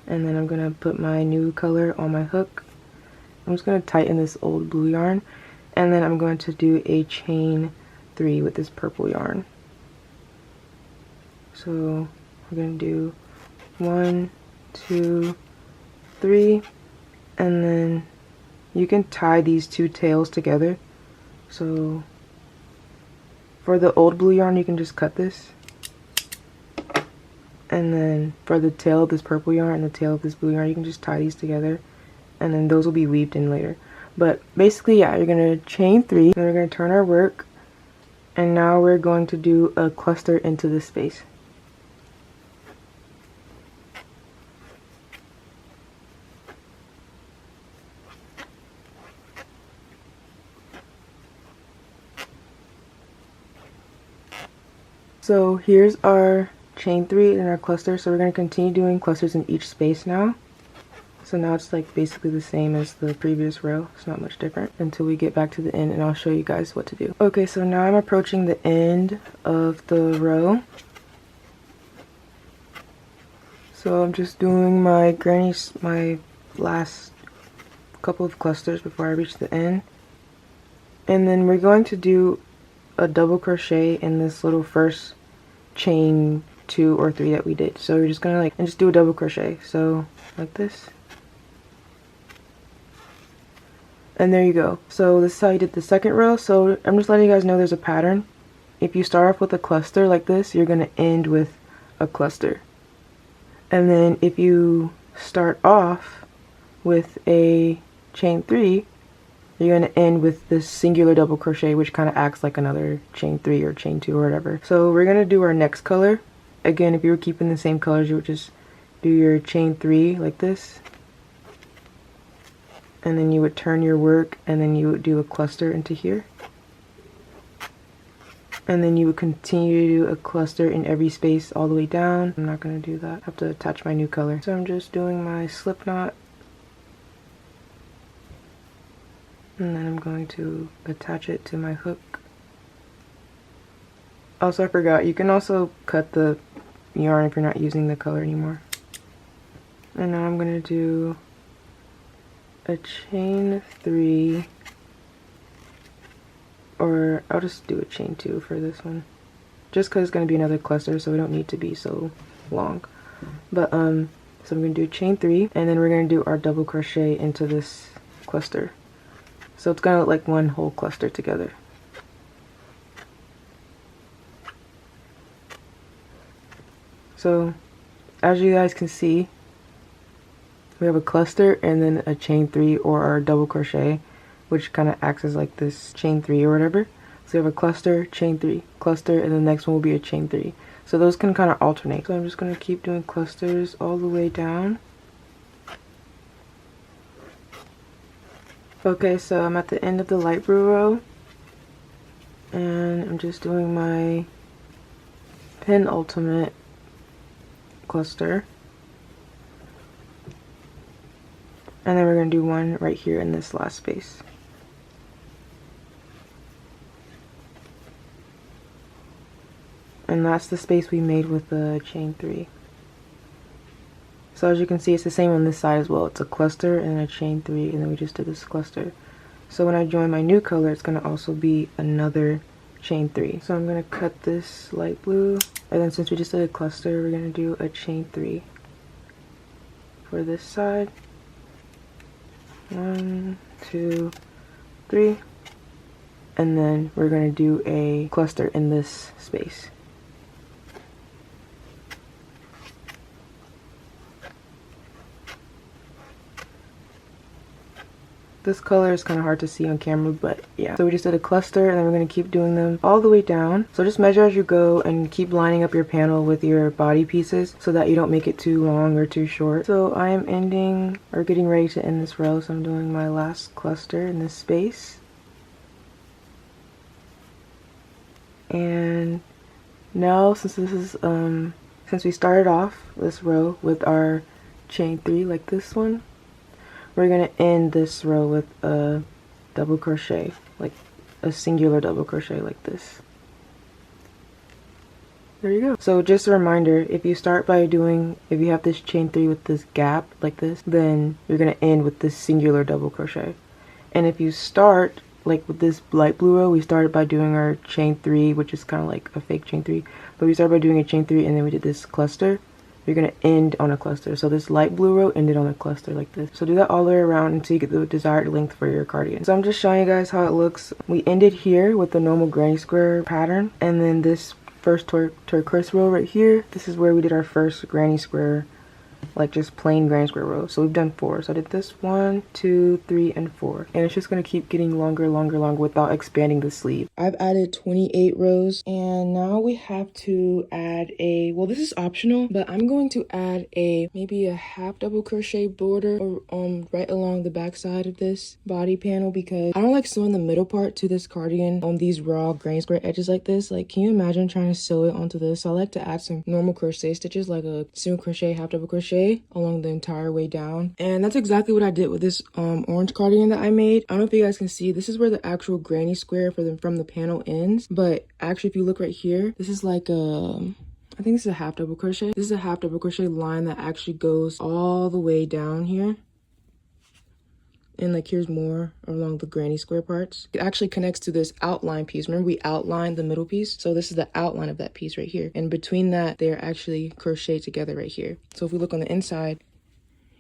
And then I'm going to put my new color on my hook. I'm just going to tighten this old blue yarn. And then I'm going to do a chain 3 with this purple yarn. So we're going to do 1, 2, 3. And then you can tie these 2 tails together. So for the old blue yarn, you can just cut this. And then for the tail of this purple yarn and the tail of this blue yarn, you can just tie these together, and then those will be weaved in later. But basically, yeah, you're going to chain 3, then we're going to turn our work, and now we're going to do a cluster into this space. So here's our chain 3 in our cluster, so we're going to continue doing clusters in each space now. So now it's like basically the same as the previous row. It's not much different until we get back to the end, and I'll show you guys what to do. Okay, so now I'm approaching the end of the row. So I'm just doing my last couple of clusters before I reach the end. And then we're going to do a double crochet in this little first chain 2 or 3 that we did. So we're just gonna just do a double crochet, so like this, and there you go. So this is how you did the second row. So I'm just letting you guys know there's a pattern. If you start off with a cluster like this, you're gonna end with a cluster, and then if you start off with a chain 3, you're going to end with this singular double crochet, which kind of acts like another chain 3 or chain 2 or whatever. So we're going to do our next color. Again, if you were keeping the same colors, you would just do your chain 3 like this, and then you would turn your work, and then you would do a cluster into here, and then you would continue to do a cluster in every space all the way down. I'm not going to do that. I have to attach my new color. So I'm just doing my slip knot, and then I'm going to attach it to my hook. Also, I forgot, you can also cut the yarn if you're not using the color anymore. And now I'm going to do a chain 3, or I'll just do a chain 2 for this one, just because it's going to be another cluster, so we don't need to be so long. But so I'm going to do a chain 3, and then we're going to do our double crochet into this cluster. So it's going to look like one whole cluster together. So as you guys can see, we have a cluster and then a chain 3 or our double crochet, which kind of acts as like this chain 3 or whatever. So we have a cluster, chain 3, cluster, and the next one will be a chain 3. So those can kind of alternate. So I'm just going to keep doing clusters all the way down. Okay, so I'm at the end of the light blue row, and I'm just doing my penultimate cluster. And then we're going to do one right here in this last space. And that's the space we made with the chain 3. So as you can see, it's the same on this side as well. It's a cluster and a chain 3, and then we just did this cluster. So when I join my new color, it's going to also be another chain 3. So I'm going to cut this light blue, and then since we just did a cluster, we're going to do a chain 3 for this side. 1, 2, 3, and then we're going to do a cluster in this space. This color is kind of hard to see on camera, but yeah. So we just did a cluster, and then we're going to keep doing them all the way down. So just measure as you go and keep lining up your panel with your body pieces so that you don't make it too long or too short. So I am ending or getting ready to end this row, so I'm doing my last cluster in this space. And now since this is since we started off this row with our chain 3 like this one, we're going to end this row with a double crochet, like a singular double crochet like this. There you go. So just a reminder, if you start by doing, if you have this chain 3 with this gap like this, then you're going to end with this singular double crochet. And if you start like with this light blue row, we started by doing our chain 3, which is kind of like a fake chain 3, but we started by doing a chain 3 and then we did this cluster. You're going to end on a cluster. So this light blue row ended on a cluster like this. So do that all the way around until you get the desired length for your cardigan. So I'm just showing you guys how it looks. We ended here with the normal granny square pattern, and then this first turquoise row right here, this is where we did our first granny square, like just plain granny square row. So we've done 4. So I did this 1, 2, 3, and 4, and it's just going to keep getting longer without expanding the sleeve. I've added 28 rows, and now we have to add a, well, this is optional, but I'm going to add a maybe a half double crochet border or right along the back side of this body panel, because I don't like sewing the middle part to this cardigan on these raw granny square edges like this. Like, can you imagine trying to sew it onto this? So I like to add some normal crochet stitches, like a single crochet, half double crochet along the entire way down. And that's exactly what I did with this orange cardigan that I made. I don't know if you guys can see, this is where the actual granny square from the panel ends, but actually if you look right here, this is like a, I think this is a half double crochet. This is a half double crochet line that actually goes all the way down here. And like here's more along the granny square parts. It actually connects to this outline piece. Remember we outlined the middle piece? So this is the outline of that piece right here. And between that, they're actually crocheted together right here. So if we look on the inside,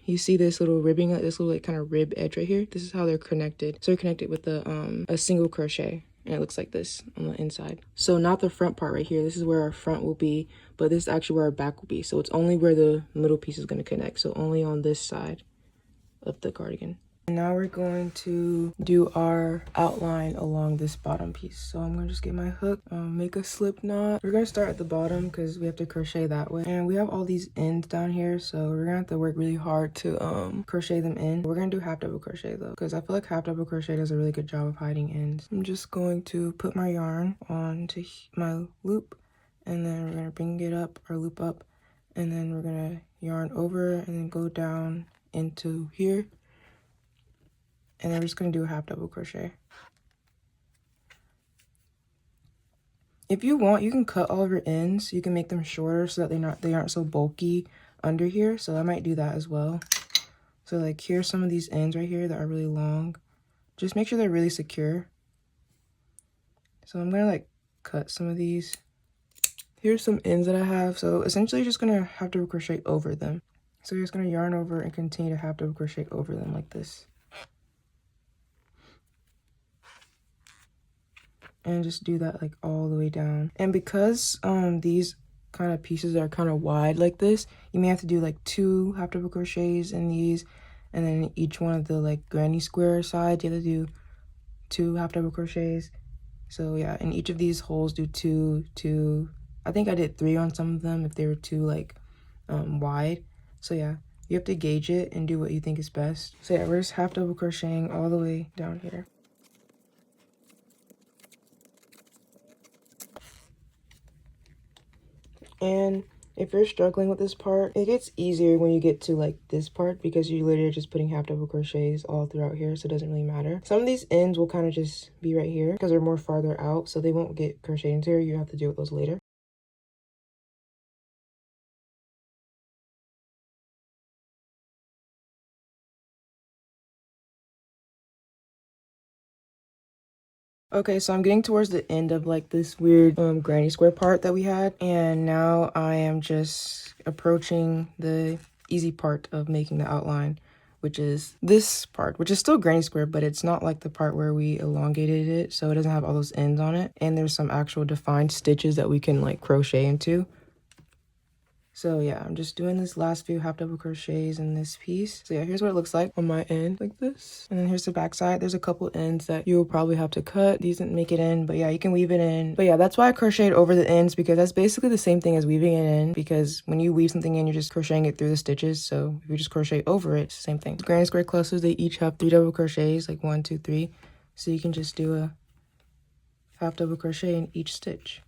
you see this little ribbing, this little like kind of rib edge right here. This is how they're connected. So they're connected with a single crochet. And it looks like this on the inside. So not the front part right here. This is where our front will be, but this is actually where our back will be. So it's only where the middle piece is going to connect. So only on this side of the cardigan. Now we're going to do our outline along this bottom piece. So I'm going to just get my hook, make a slip knot. We're going to start at the bottom because we have to crochet that way. And we have all these ends down here, so we're going to have to work really hard to crochet them in. We're going to do half double crochet though, because I feel like half double crochet does a really good job of hiding ends. I'm just going to put my yarn onto my loop, and then we're going to bring it up or loop up, and then we're going to yarn over and then go down into here. And then we're just going to do a half double crochet. If you want, you can cut all of your ends. You can make them shorter so that they aren't so bulky under here. So I might do that as well. So like here's some of these ends right here that are really long. Just make sure they're really secure. So I'm going to like cut some of these. Here's some ends that I have. So essentially you're just going to half double crochet over them. So you're just going to yarn over and continue to half double crochet over them like this. And just do that like all the way down. And because these kind of pieces that are kind of wide like this, you may have to do like 2 half double crochets in these, and then each one of the like granny square sides you have to do 2 half double crochets. So yeah, in each of these holes do 2. I think I did 3 on some of them if they were too like wide. So yeah, you have to gauge it and do what you think is best. So yeah, we're just half double crocheting all the way down here. And if you're struggling with this part, it gets easier when you get to like this part, because you're literally just putting half double crochets all throughout here, so it doesn't really matter. Some of these ends will kind of just be right here because they're more farther out, so they won't get crocheted into here. You have to deal with those later. Okay, so I'm getting towards the end of like this weird granny square part that we had, and now I am just approaching the easy part of making the outline, which is this part, which is still granny square, but it's not like the part where we elongated it, so it doesn't have all those ends on it, and there's some actual defined stitches that we can like crochet into. So yeah, I'm just doing this last few half double crochets in this piece. So yeah, here's what it looks like on my end, like this. And then here's the back side. There's a couple ends that you'll probably have to cut. These didn't make it in, but yeah, you can weave it in. But yeah, that's why I crocheted over the ends, because that's basically the same thing as weaving it in, because when you weave something in, you're just crocheting it through the stitches. So if you just crochet over it, it's the same thing. Granny square clusters, they each have 3 double crochets, like 1, 2, 3. So you can just do a half double crochet in each stitch.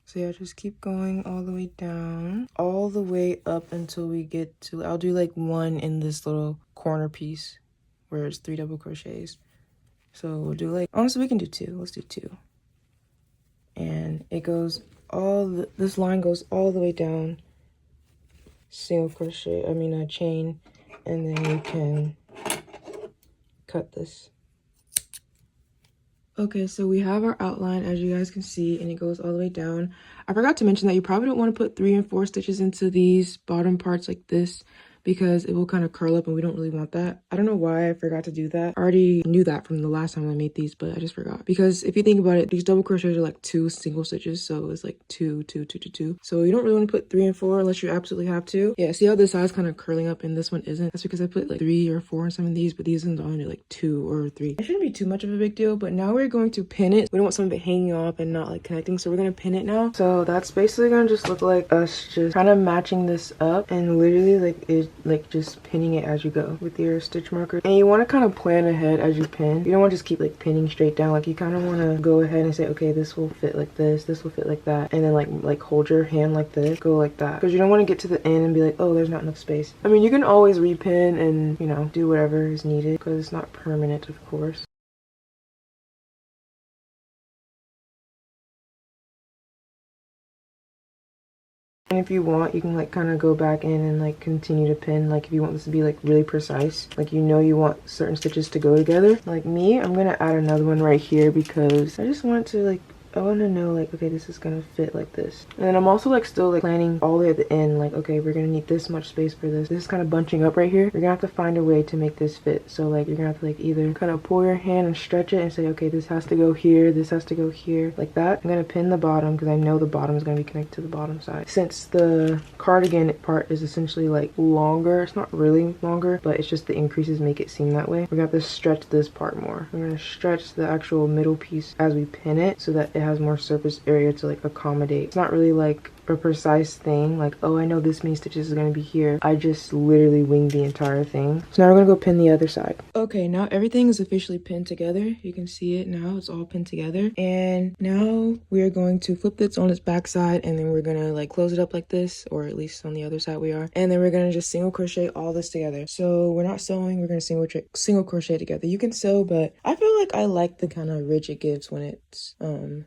So yeah, just keep going all the way down, all the way up until we get to, I'll do like 1 in this little corner piece where it's 3 double crochets. So we'll do like, honestly, we can do 2. Let's do 2. And it goes this line goes all the way down, single crochet, chain, and then you can cut this. Okay, so we have our outline, as you guys can see, and it goes all the way down. I forgot to mention that you probably don't want to put 3 and 4 stitches into these bottom parts like this, because it will kind of curl up and we don't really want that. I don't know why I forgot to do that. I already knew that from the last time I made these, but I just forgot. Because if you think about it, these double crochets are like 2 single stitches, so it's like 2, 2, 2, 2, 2. So you don't really want to put 3 and 4 unless you absolutely have to. Yeah, see how this side's kind of curling up and this one isn't? That's because I put like 3 or 4 in some of these, but these ones are only like 2 or 3. It shouldn't be too much of a big deal, but now we're going to pin it. We don't want some of it hanging off and not like connecting, so we're gonna pin it now. So that's basically gonna just look like us just kind of matching this up and literally just pinning it as you go with your stitch marker. And you want to kind of plan ahead as you pin. You don't want to just keep like pinning straight down. Like you kind of want to go ahead and say, okay, this will fit like this will fit like that, and then like hold your hand like this, go like that, because you don't want to get to the end and be like, oh, there's not enough space. I mean, you can always repin and, you know, do whatever is needed, because it's not permanent, of course. And if you want, you can like kind of go back in and like continue to pin, like if you want this to be like really precise, like you know you want certain stitches to go together. Like me, I'm gonna add another one right here because I just want to like, I want to know like, okay, this is gonna fit like this. And then I'm also like still like planning all the way at the end, like, okay, we're gonna need this much space for this. This is kind of bunching up right here. You're gonna have to find a way to make this fit. So like you're gonna have to like either kind of pull your hand and stretch it and say, okay, this has to go here, this has to go here, like that. I'm gonna pin the bottom because I know the bottom is gonna be connected to the bottom side. Since the cardigan part is essentially like longer, it's not really longer, but it's just the increases make it seem that way. We're gonna have to stretch this part more. We're gonna stretch the actual middle piece as we pin it so that it has more surface area to like accommodate. It's not really like a precise thing, like, oh, I know this many stitches is gonna be here. I just literally winged the entire thing. So now we're gonna go pin the other side. Okay, now everything is officially pinned together. You can see it now, it's all pinned together. And now we are going to flip this on its back side, and then we're gonna like close it up like this, or at least on the other side we are. And then we're gonna just single crochet all this together. So we're not sewing, we're gonna single crochet together. You can sew, but I feel like I like the kind of ridge it gives when it's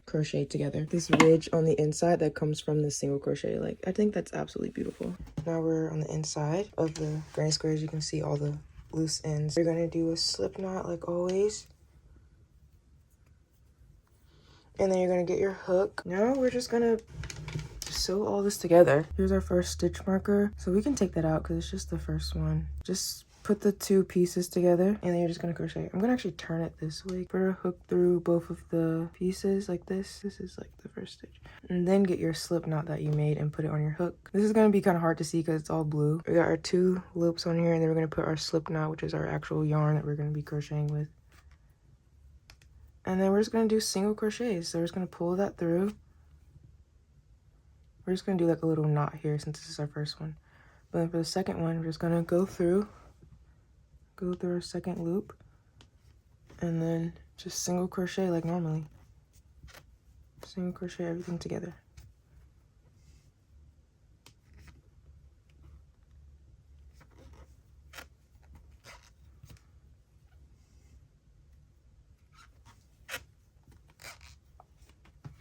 crocheted together. This ridge on the inside that comes from the single crochet, like I think that's absolutely beautiful. Now we're on the inside of the granny squares. You can see all the loose ends. We're gonna do a slip knot like always, And then you're gonna get your hook. Now we're just gonna sew all this together. Here's our first stitch marker. So we can take that out because it's just the first one. Just put the two pieces together and then you're just gonna crochet. I'm gonna actually turn it this way. Put a hook through both of the pieces like this. This is like the first stitch. And then get your slip knot that you made and put it on your hook. This is gonna be kind of hard to see because it's all blue. We got our two loops on here and then we're gonna put our slip knot, which is our actual yarn that we're gonna be crocheting with. And then we're just gonna do single crochets. So we're just gonna pull that through. We're just gonna do like a little knot here since this is our first one. But then for the second one, we're just gonna go through our second loop and then just single crochet like normally. Single crochet everything together.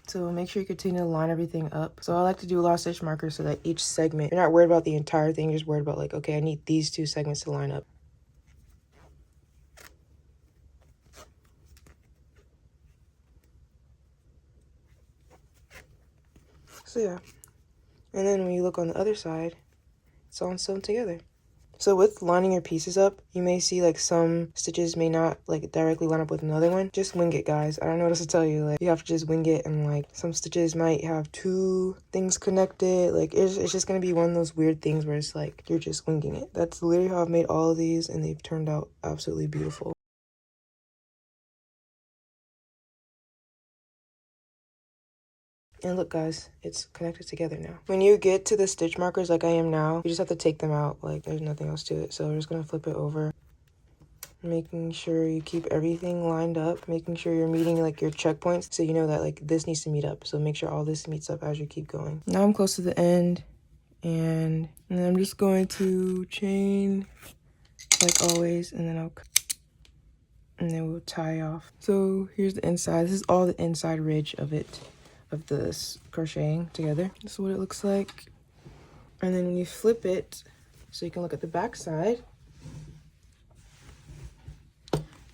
So make sure you continue to line everything up. So I like to do a lot of stitch markers so that each segment, you're not worried about the entire thing, you're just worried about like, okay, I need these two segments to line up. So yeah. And then when you look on the other side, it's all sewn together. So with lining your pieces up, you may see like some stitches may not like directly line up with another one. Just wing it, guys. I don't know what else to tell you. Like you have to just wing it, and like some stitches might have two things connected. Like it's just gonna be one of those weird things where it's like you're just winging it. That's literally how I've made all of these, and they've turned out absolutely beautiful. And look, guys, it's connected together now. When you get to the stitch markers like I am now, you just have to take them out. Like there's nothing else to it. So we're just gonna flip it over. Making sure you keep everything lined up, making sure you're meeting like your checkpoints so you know that like this needs to meet up. So make sure all this meets up as you keep going. Now I'm close to the end, and then I'm just going to chain like always, and then we'll tie off. So here's the inside. This is all the inside ridge of it, of this crocheting together. This is what it looks like. And then when you flip it, so you can look at the back side,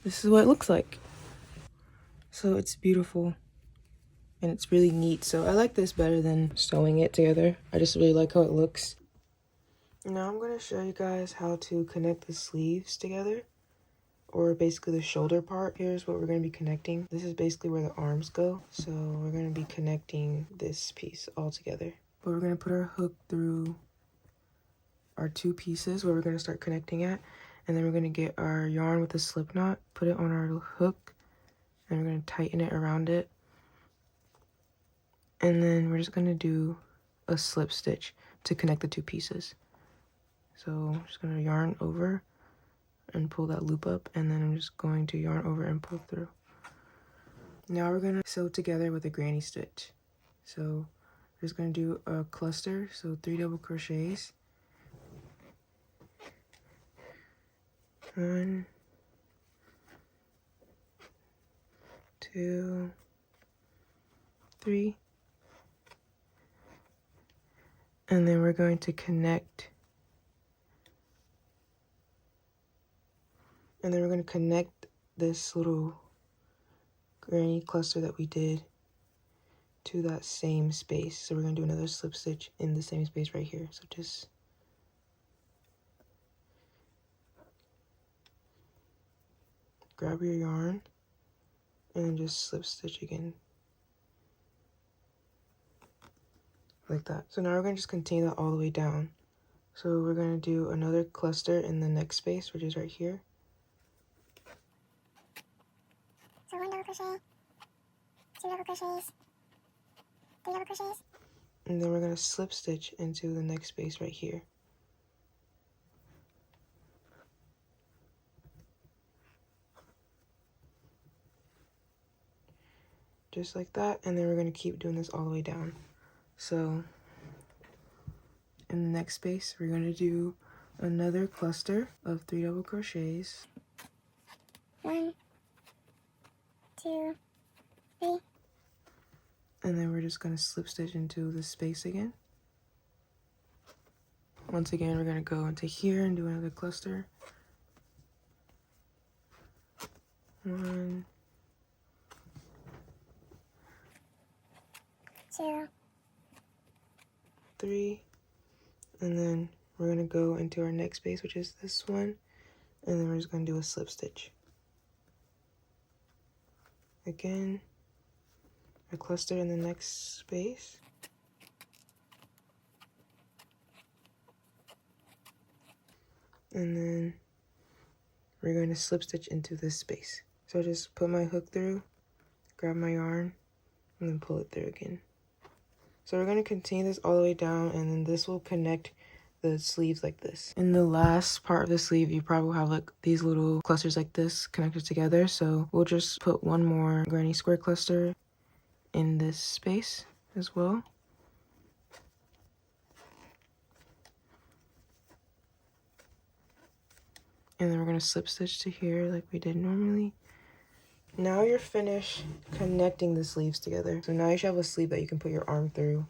this is what it looks like. So it's beautiful and it's really neat. So I like this better than sewing it together. I just really like how it looks. Now I'm going to show you guys how to connect the sleeves together, or basically the shoulder part. Here's what we're going to be connecting. This is basically where the arms go. So we're going to be connecting this piece all together. But we're going to put our hook through our two pieces where we're going to start connecting at. And then we're going to get our yarn with a slip knot, put it on our hook, and we're going to tighten it around it. And then we're just going to do a slip stitch to connect the two pieces. So I'm just going to yarn over and pull that loop up, and then I'm just going to yarn over and pull through. Now we're going to sew together with a granny stitch. So we're just going to do a cluster, so 3 double crochets. 1, 2, 3, and then we're going to connect, this little granny cluster that we did to that same space. So we're going to do another slip stitch in the same space right here. So just grab your yarn and then just slip stitch again. Like that. So now we're going to just continue that all the way down. So we're going to do another cluster in the next space, which is right here. So 1 double crochet, 2 double crochets, 3 double crochets. And then we're going to slip stitch into the next space right here. Just like that, and then we're going to keep doing this all the way down. So in the next space, we're going to do another cluster of 3 double crochets. 1, 2, 3. And then we're just going to slip stitch into the space again. Once again, we're going to go into here and do another cluster. 1, 2, 3, and then we're going to go into our next space, which is this one, and then we're just going to do a slip stitch. Again, a cluster in the next space. And then we're going to slip stitch into this space. So just put my hook through, grab my yarn, and then pull it through again. So we're going to continue this all the way down, and then this will connect the sleeves like this. In the last part of the sleeve, you probably will have like these little clusters like this connected together. So we'll just put one more granny square cluster in this space as well. And then we're going to slip stitch to here like we did normally. Now you're finished connecting the sleeves together. So now you should have a sleeve that you can put your arm through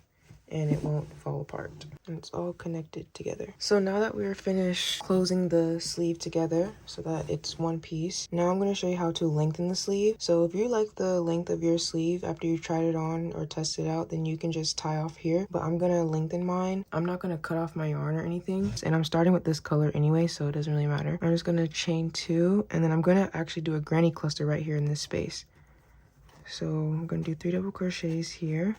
and it won't fall apart. And it's all connected together. So now that we're finished closing the sleeve together so that it's one piece, now I'm going to show you how to lengthen the sleeve. So if you like the length of your sleeve after you've tried it on or tested it out, then you can just tie off here. But I'm going to lengthen mine. I'm not going to cut off my yarn or anything. And I'm starting with this color anyway, so it doesn't really matter. I'm just going to chain 2, and then I'm going to actually do a granny cluster right here in this space. So I'm going to do 3 double crochets here.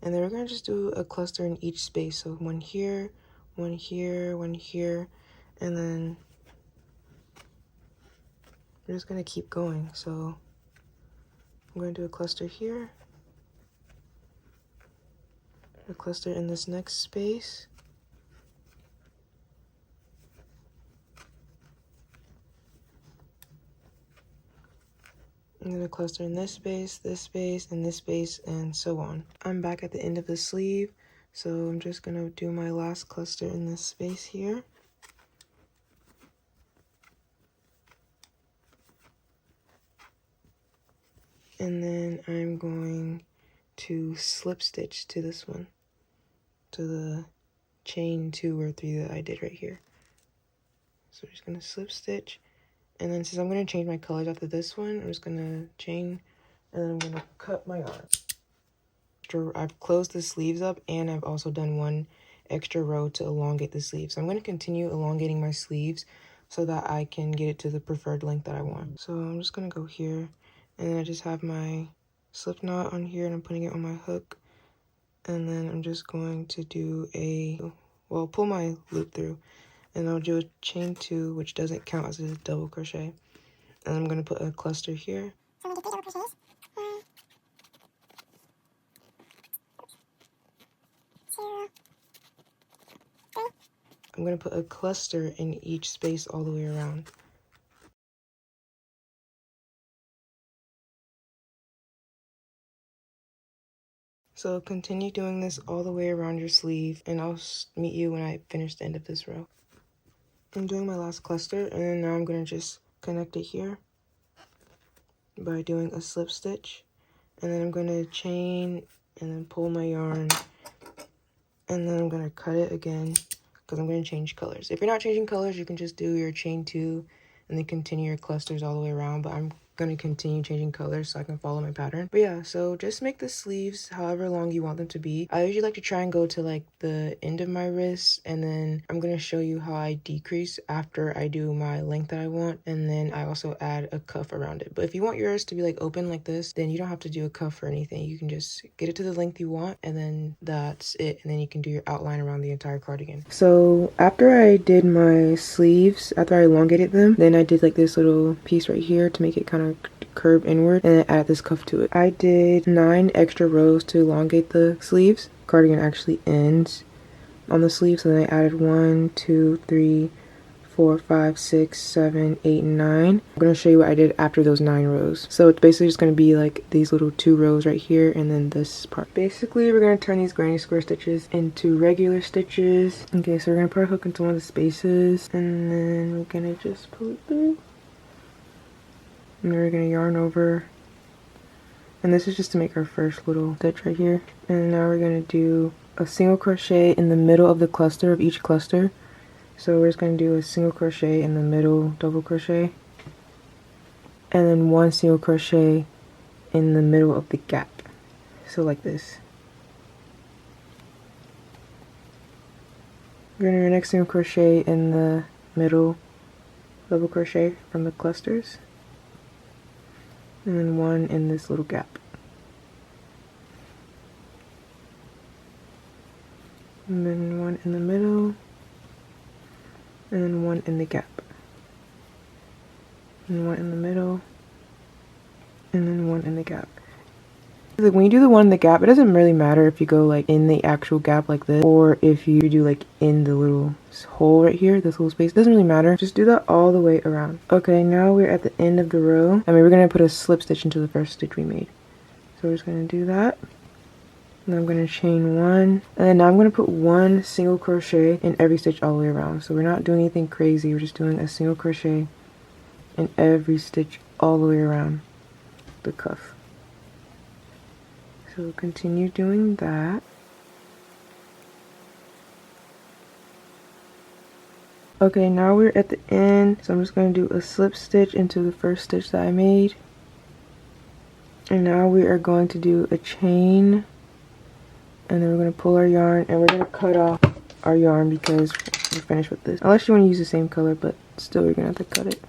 And then we're going to just do a cluster in each space. So one here, one here, one here, and then we're just going to keep going. So I'm going to do a cluster here, a cluster in this next space, and then a cluster in this space, and this space, and so on. I'm back at the end of the sleeve, so I'm just going to do my last cluster in this space here. And then I'm going to slip stitch to this one, to the chain 2 or 3 that I did right here. So I'm just going to slip stitch. And then since I'm going to change my colors after this one, I'm just going to chain, and then I'm going to cut my yarn. I've closed the sleeves up, and I've also done one extra row to elongate the sleeves. So I'm going to continue elongating my sleeves so that I can get it to the preferred length that I want. So I'm just going to go here, and then I just have my slip knot on here, and I'm putting it on my hook. And then I'm just going to do pull my loop through. And I'll do a chain 2, which doesn't count as a double crochet. And I'm going to put a cluster here. So I'm going to do 3 double crochets. 1, 2, 3. I'm going to put a cluster in each space all the way around. So continue doing this all the way around your sleeve, and I'll meet you when I finish the end of this row. I'm doing my last cluster, and then now I'm going to just connect it here by doing a slip stitch, and then I'm going to chain and then pull my yarn, and then I'm going to cut it again because I'm going to change colors. If you're not changing colors, you can just do your chain 2 and then continue your clusters all the way around, but I'm going to continue changing colors so I can follow my pattern. But yeah, so just make the sleeves however long you want them to be. I usually like to try and go to like the end of my wrist, and then I'm going to show you how I decrease after I do my length that I want, and then I also add a cuff around it. But if you want yours to be like open like this, then you don't have to do a cuff or anything. You can just get it to the length you want, and then that's it, and then you can do your outline around the entire cardigan. So after I did my sleeves, after I elongated them, then I did like this little piece right here to make it kind of curve inward, and then add this cuff to it. I did 9 extra rows to elongate the sleeves. Cardigan actually ends on the sleeves, and then I added 1, 2, 3, 4, 5, 6, 7, 8, and 9. I'm going to show you what I did after those 9 rows. So it's basically just going to be like these little 2 rows right here, and then this part. Basically, we're going to turn these granny square stitches into regular stitches. Okay, so we're going to put our hook into one of the spaces, and then we're going to just pull it through. And we're going to yarn over, and this is just to make our first little stitch right here. And now we're going to do a single crochet in the middle of the cluster of each cluster, So we're just going to do a single crochet in the middle double crochet, and then 1 single crochet in the middle of the gap, so like this. We're going to do our next single crochet in the middle double crochet from the clusters, and then 1 in this little gap, and then 1 in the middle, and then 1 in the gap, and 1 in the middle, and then 1 in the gap. Like when you do the 1 in the gap, it doesn't really matter if you go like in the actual gap like this, or if you do like in the little hole right here, this little space. It doesn't really matter. Just do that all the way around. Okay, now we're at the end of the row. I mean, we're gonna put a slip stitch into the first stitch we made. So we're just gonna do that. And I'm going to chain 1, and then now I'm going to put 1 single crochet in every stitch all the way around. So we're not doing anything crazy, we're just doing a single crochet in every stitch all the way around the cuff. So continue doing that. Okay, now we're at the end, so I'm just going to do a slip stitch into the first stitch that I made. And now we are going to do a chain, and then we're going to pull our yarn, and we're going to cut off our yarn because we're finished with this. Unless you want to use the same color, but still you're going to have to cut it.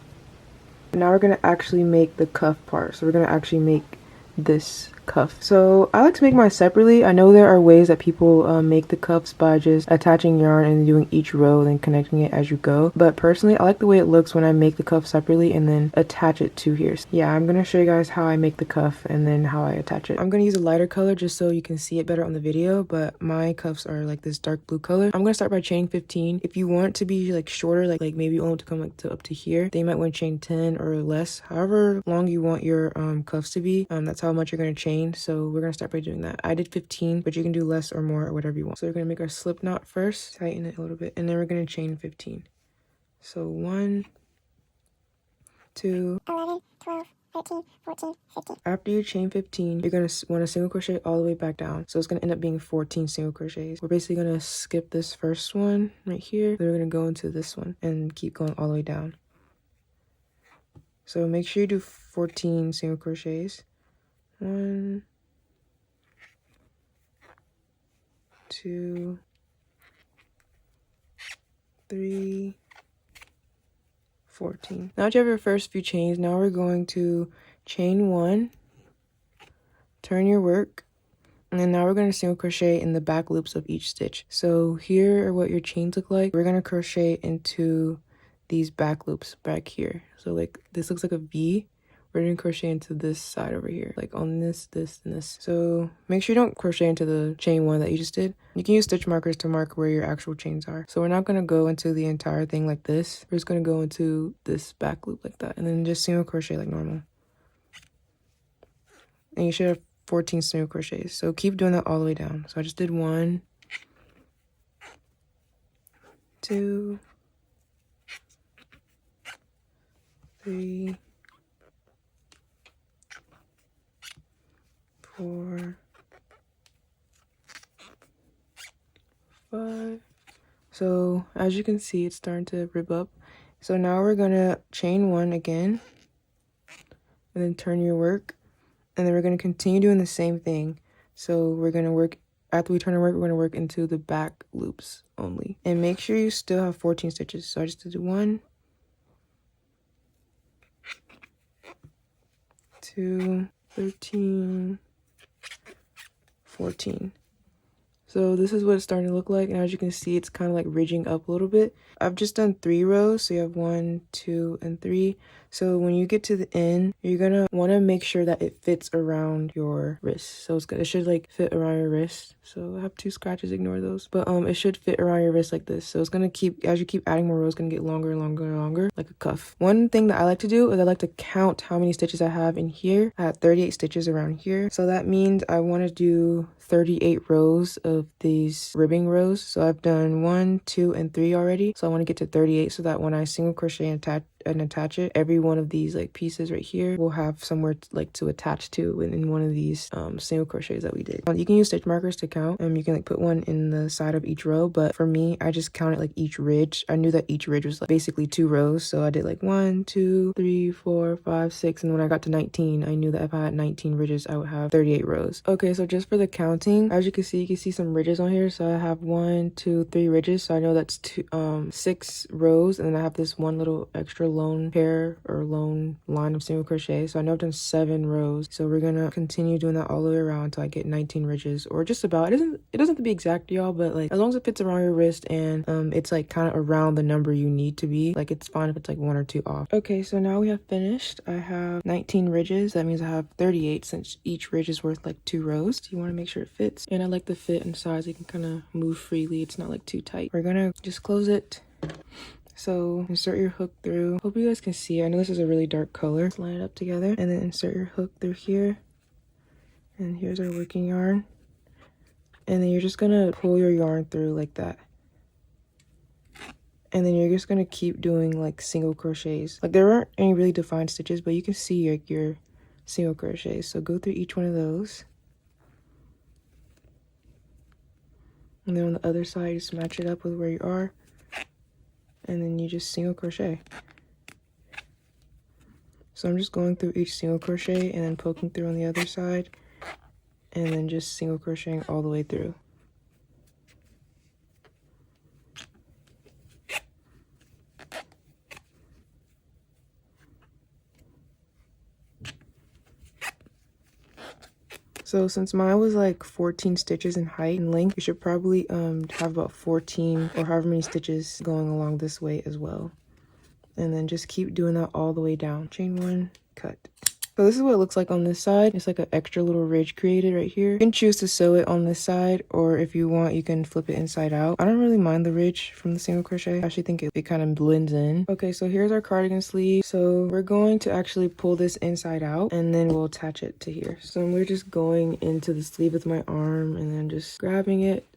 And now we're going to actually make the cuff part. So we're going to actually make this cuff. So I like to make mine separately. I know there are ways that people make the cuffs by just attaching yarn and doing each row and then connecting it as you go, but personally I like the way it looks when I make the cuff separately and then attach it to here. So yeah, I'm gonna show you guys how I make the cuff and then how I attach it. I'm gonna use a lighter color just so you can see it better on the video, but my cuffs are like this dark blue color. I'm gonna start by chaining 15. If you want to be like shorter, like maybe you want to come like to up to here, then you might want to chain 10 or less, however long you want your cuffs to be. That's how much you're gonna chain. So we're gonna start by doing that. I did 15, but you can do less or more or whatever you want. So we're gonna make our slip knot first, tighten it a little bit, and then we're gonna chain 15. So 1, 2, 11, 12, 13, 14, 15. After you chain 15, you're gonna want to single crochet all the way back down. So it's gonna end up being 14 single crochets. We're basically gonna skip this first one right here. Then we're gonna go into this one and keep going all the way down. So make sure you do 14 single crochets. 1, 2, 3, 14. Now that you have your first few chains, now we're going to chain 1, turn your work, and then now we're going to single crochet in the back loops of each stitch. So here are what your chains look like. We're going to crochet into these back loops back here. So like this looks like a V. We're going to crochet into this side over here, like on this, this, and this. So make sure you don't crochet into the chain 1 that you just did. You can use stitch markers to mark where your actual chains are. So we're not going to go into the entire thing like this. We're just going to go into this back loop like that, and then just single crochet like normal. And you should have 14 single crochets. So keep doing that all the way down. So I just did 1, 2, 3, 4, 5. So as you can see, it's starting to rib up. So now we're gonna chain 1 again, and then turn your work, and then we're gonna continue doing the same thing. So we're gonna work, after we turn our work, we're gonna work into the back loops only, and make sure you still have 14 stitches. So I just did 1, 2, 13, 14. So this is what it's starting to look like, and as you can see, it's kind of like ridging up a little bit. I've just done 3 rows, so you have 1, 2, and 3. So when you get to the end, you're gonna want to make sure that it fits around your wrist. So it should like fit around your wrist. So I have 2 scratches, ignore those. But it should fit around your wrist like this. So it's gonna keep, as you keep adding more rows, it's gonna get longer and longer and longer, like a cuff. One thing that I like to do is I like to count how many stitches I have in here. I have 38 stitches around here. So that means I want to do 38 rows of these ribbing rows. So I've done 1, 2, and 3 already. So I want to get to 38 so that when I single crochet and and attach it, every one of these like pieces right here will have somewhere to attach to in one of these single crochets that we did. You can use stitch markers to count, you can like put one in the side of each row, but for me, I just counted like each ridge. I knew that each ridge was like basically 2 rows, so I did like 1 2 3 4 5 6, and when I got to 19, I knew that if I had 19 ridges, I would have 38 rows. Okay, so just for the counting, as you can see some ridges on here. So I have 1 2 3 ridges, so I know that's 6 rows, and then I have this one little extra lone pair or lone line of single crochet, so I know I've done 7 rows. So we're gonna continue doing that all the way around until I get 19 ridges, or just about. It doesn't have to be exact, y'all, but like as long as it fits around your wrist and it's like kind of around the number you need to be, like it's fine if it's like 1 or 2 off. Okay, so now we have finished. I have 19 ridges. That means I have 38 since each ridge is worth like 2 rows. You want to make sure it fits, and I like the fit and size. You can kind of move freely. It's not like too tight. We're gonna just close it. So insert your hook through. Hope you guys can see. I know this is a really dark color. Let's line it up together, and then insert your hook through here. And here's our working yarn. And then you're just gonna pull your yarn through like that. And then you're just gonna keep doing like single crochets. Like there aren't any really defined stitches, but you can see like your single crochets. So go through each one of those. And then on the other side, just match it up with where you are. And then you just single crochet. So I'm just going through each single crochet and then poking through on the other side, and then just single crocheting all the way through. So since mine was like 14 stitches in height and length, you should probably have about 14 or however many stitches going along this way as well. And then just keep doing that all the way down. Chain 1, cut. So this is what it looks like on this side. It's like an extra little ridge created right here. You can choose to sew it on this side, or if you want, you can flip it inside out. I don't really mind the ridge from the single crochet. I actually think it kind of blends in. Okay, so here's our cardigan sleeve. So we're going to actually pull this inside out, and then we'll attach it to here. So we're just going into the sleeve with my arm, and then just grabbing it,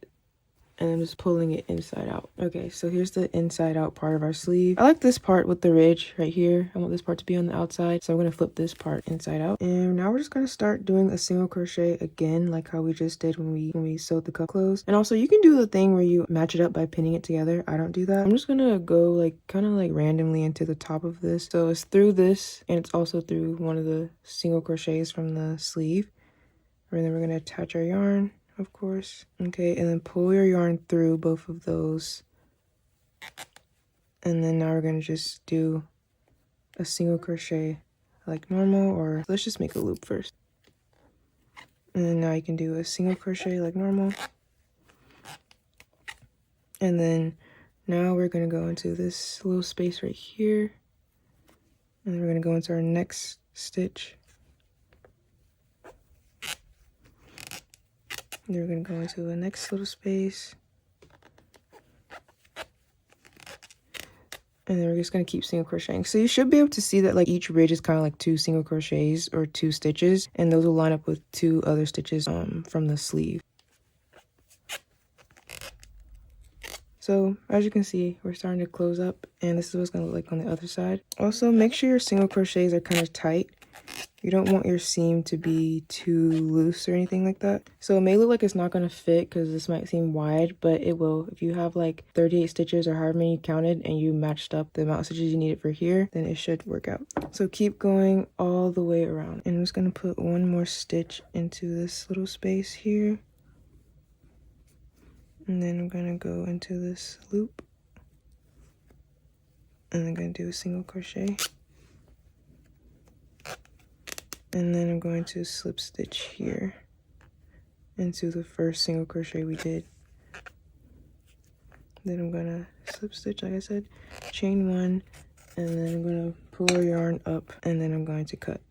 and I'm just pulling it inside out. Okay, so here's the inside out part of our sleeve. I like this part with the ridge right here. I want this part to be on the outside, so I'm going to flip this part inside out. And now we're just going to start doing a single crochet again, like how we just did when we sewed the cuff closed. And also you can do the thing where you match it up by pinning it together. I don't do that. I'm just going to go like kind of like randomly into the top of this. So it's through this, and it's also through one of the single crochets from the sleeve. And then we're going to attach our yarn, of course. Okay, and then pull your yarn through both of those. And then now we're going to just do a single crochet like normal, or let's just make a loop first. And then now you can do a single crochet like normal. And then now we're going to go into this little space right here. And then we're going to go into our next stitch. And then we're going to go into the next little space. And then we're just going to keep single crocheting. So you should be able to see that like each ridge is kind of like 2 single crochets or 2 stitches. And those will line up with 2 other stitches from the sleeve. So as you can see, we're starting to close up. And this is what it's going to look like on the other side. Also, make sure your single crochets are kind of tight. You don't want your seam to be too loose or anything like that. So it may look like it's not going to fit because this might seem wide, but it will. If you have like 38 stitches or however many you counted and you matched up the amount of stitches you needed for here, then it should work out. So keep going all the way around. And I'm just going to put one more stitch into this little space here. And then I'm going to go into this loop. And I'm going to do a single crochet. And then I'm going to slip stitch here into the first single crochet we did. Then I'm going to slip stitch, like I said, chain 1, and then I'm going to pull our yarn up, and then I'm going to cut.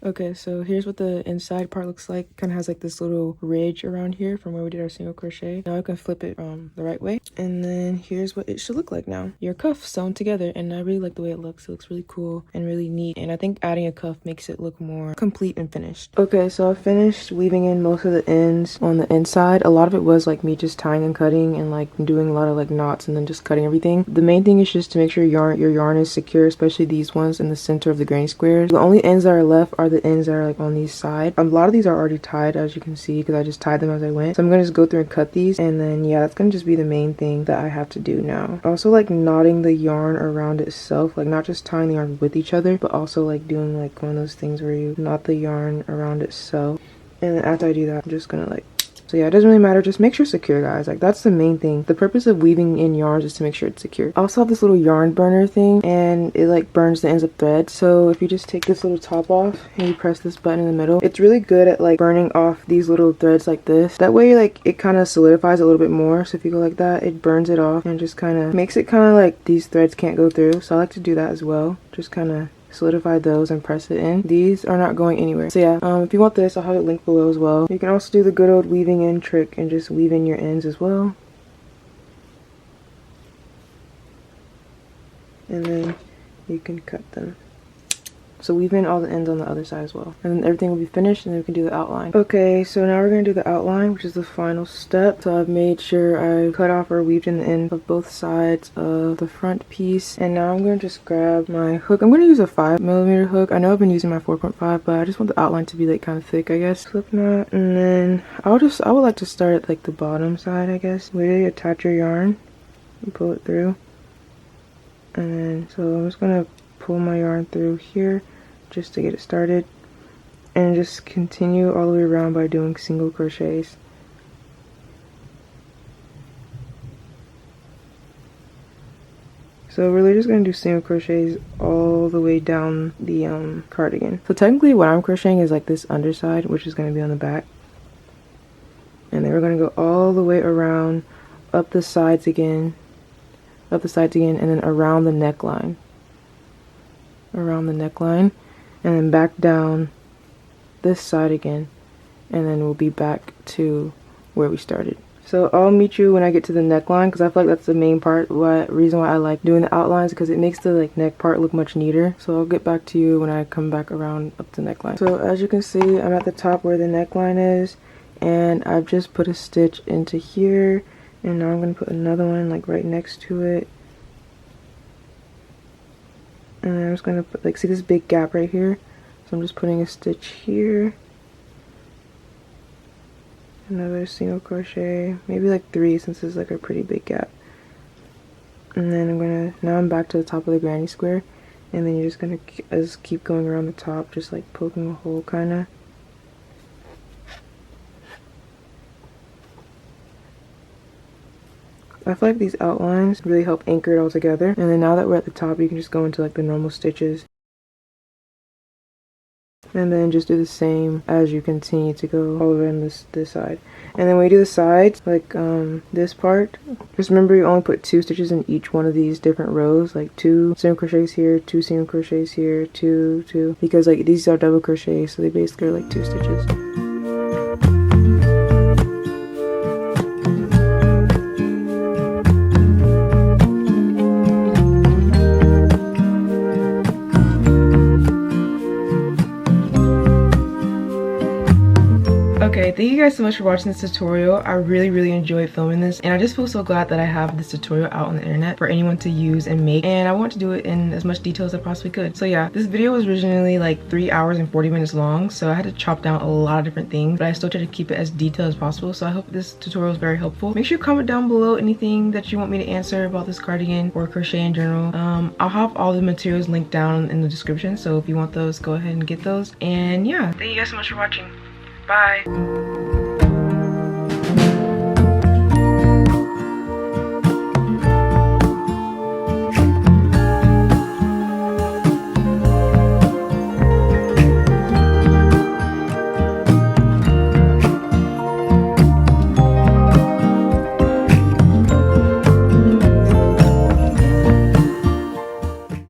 Okay, so here's what the inside part looks like. Kind of has like this little ridge around here from where we did our single crochet. Now I can flip it the right way. And then here's what it should look like now. Your cuff sewn together, and I really like the way it looks. It looks really cool and really neat. And I think adding a cuff makes it look more complete and finished. Okay, so I finished weaving in most of the ends on the inside. A lot of it was like me just tying and cutting and like doing a lot of like knots and then just cutting everything. The main thing is just to make sure your yarn is secure, especially these ones in the center of the granny squares. The only ends that are left are the ends that are like on these sides. A lot of these are already tied, as you can see, because I just tied them as I went. So I'm gonna just go through and cut these, and then yeah, that's gonna just be the main thing that I have to do now. Also like knotting the yarn around itself, like not just tying the yarn with each other, but also like doing like one of those things where you knot the yarn around itself. And then after I do that, I'm just gonna like, so yeah, it doesn't really matter, just make sure it's secure, guys. Like that's the main thing. The purpose of weaving in yarns is to make sure it's secure. I also have this little yarn burner thing, and it like burns the ends of thread. So if you just take this little top off and you press this button in the middle, it's really good at like burning off these little threads like this. That way like it kind of solidifies a little bit more. So if you go like that, it burns it off and just kind of makes it kind of like these threads can't go through. So I like to do that as well. Just kind of solidify those and press it in. These are not going anywhere. So yeah, if you want this, I'll have it linked below as well. You can also do the good old weaving in trick and just weave in your ends as well. And then you can cut them. So weave in all the ends on the other side as well. And then everything will be finished, and then we can do the outline. Okay, so now we're going to do the outline, which is the final step. So I've made sure I cut off or weaved in the end of both sides of the front piece. And now I'm going to just grab my hook. I'm going to use a 5mm hook. I know I've been using my 4.5, but I just want the outline to be like kind of thick, I guess. Slip knot, and then I would like to start at like the bottom side, I guess. Where you attach your yarn and pull it through. And then, so I'm just going to pull my yarn through here just to get it started, and just continue all the way around by doing single crochets. So we're really just going to do single crochets all the way down the cardigan. So technically what I'm crocheting is like this underside, which is going to be on the back, and then we're going to go all the way around, up the sides again, and then around the neckline, and then back down this side again, and then we'll be back to where we started. So I'll meet you when I get to the neckline, because I feel like that's the main part. Reason why I like doing the outlines, because it makes the like neck part look much neater. So I'll get back to you when I come back around up the neckline. So as you can see, I'm at the top where the neckline is, and I've just put a stitch into here, and now I'm going to put another one like right next to it. And then I'm just going to put, like, see this big gap right here? So I'm just putting a stitch here. Another single crochet. Maybe like 3, since it's like a pretty big gap. And then now I'm back to the top of the granny square. And then you're just going to keep going around the top, just like poking a hole kind of. I feel like these outlines really help anchor it all together. And then now that we're at the top, you can just go into like the normal stitches. And then just do the same as you continue to go all the way on this side. And then when you do the sides, like this part, just remember you only put 2 stitches in each one of these different rows. Like 2 single crochets here, 2 single crochets here, 2, 2. Because like these are double crochets, so they basically are like 2 stitches. Okay, thank you guys so much for watching this tutorial. I really enjoyed filming this, and I just feel so glad that I have this tutorial out on the internet for anyone to use and make, and I want to do it in as much detail as I possibly could. So yeah, this video was originally like 3 hours and 40 minutes long, so I had to chop down a lot of different things, but I still tried to keep it as detailed as possible. So I hope this tutorial is very helpful. Make sure you comment down below anything that you want me to answer about this cardigan or crochet in general. I'll have all the materials linked down in the description, so if you want those, go ahead and get those. And yeah, thank you guys so much for watching. Bye.